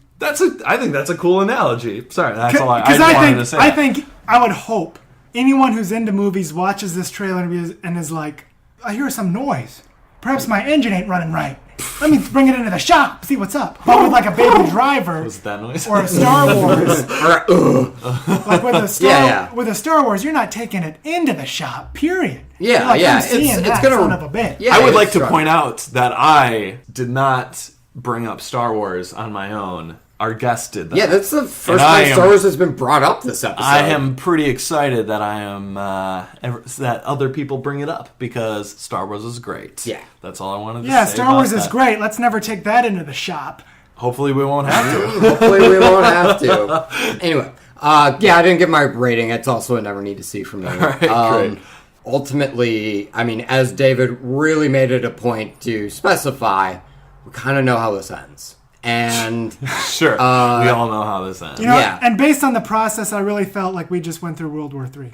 I think that's a cool analogy. Sorry, that's all I wanted to say. I think, I would hope, anyone who's into movies watches this trailer and is like, I hear some noise. Perhaps my engine ain't running right. Let me bring it into the shop, see what's up. But with like a Baby Driver was that noise? Or a Star Wars, like with a Star Wars, you're not taking it into the shop. Period. Yeah, like, I'm seeing that son of a bitch. I would like to point out that I did not bring up Star Wars on my own. Our guest did that. Yeah, that's the first time Star Wars has been brought up this episode. I am pretty excited that that other people bring it up because Star Wars is great. Yeah. That's all I wanted to say. Yeah, Star Wars is great. Let's never take that into the shop. Hopefully we won't have to. Hopefully we won't have to. Anyway, I didn't get my rating. It's also a never need to see from me. All right, great. Ultimately, I mean, as David really made it a point to specify, we kind of know how this ends. And sure, we all know how this ends. And based on the process, I really felt like we just went through World War III.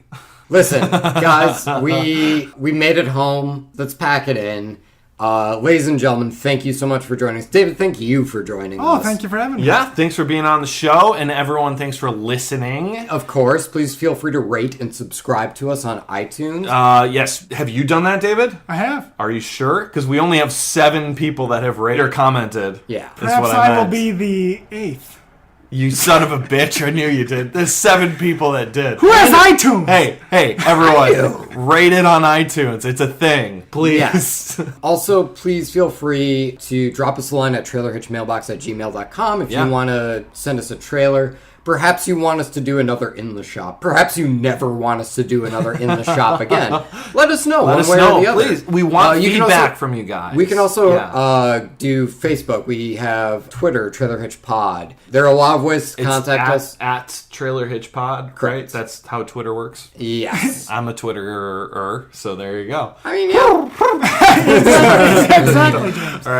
Listen, guys, we made it home. Let's pack it in. Ladies and gentlemen, thank you so much for joining us. David, thank you for joining us. Oh, thank you for having me. Yeah, thanks for being on the show, and everyone, thanks for listening. Of course, please feel free to rate and subscribe to us on iTunes. Yes, have you done that, David? I have. Are you sure? Because we only have 7 people that have rated or commented. Yeah. Perhaps I will be the 8th. You son of a bitch, I knew you did. There's 7 people that did. Who has iTunes? Hey, everyone, rate it on iTunes. It's a thing, please. Yes. Also, please feel free to drop us a line at trailerhitchmailbox@gmail.com if you want to send us a trailer. Perhaps you want us to do another In the Shop. Perhaps you never want us to do another In the Shop again. Let us know one way or the other. Please. We want feedback from you guys. We can also do Facebook. We have Twitter, Trailer Hitch Pod. There are a lot of ways to contact us. At Trailer Hitch Pod, right? That's how Twitter works? Yes. I'm a Twitterer, so there you go. I mean, yeah. Exactly, James. All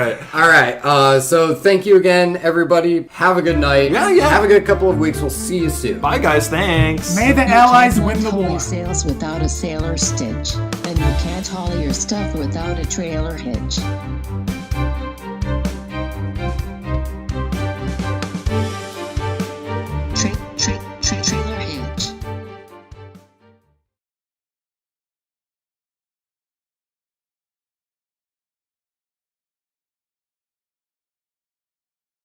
right. So thank you again, everybody. Have a good night. Yeah. Have a good couple of weeks. We'll see you soon. Bye, guys. Thanks. May the Allies win the war. You can't haul your sales without a sailor stitch, and you can't haul your stuff without a trailer hitch.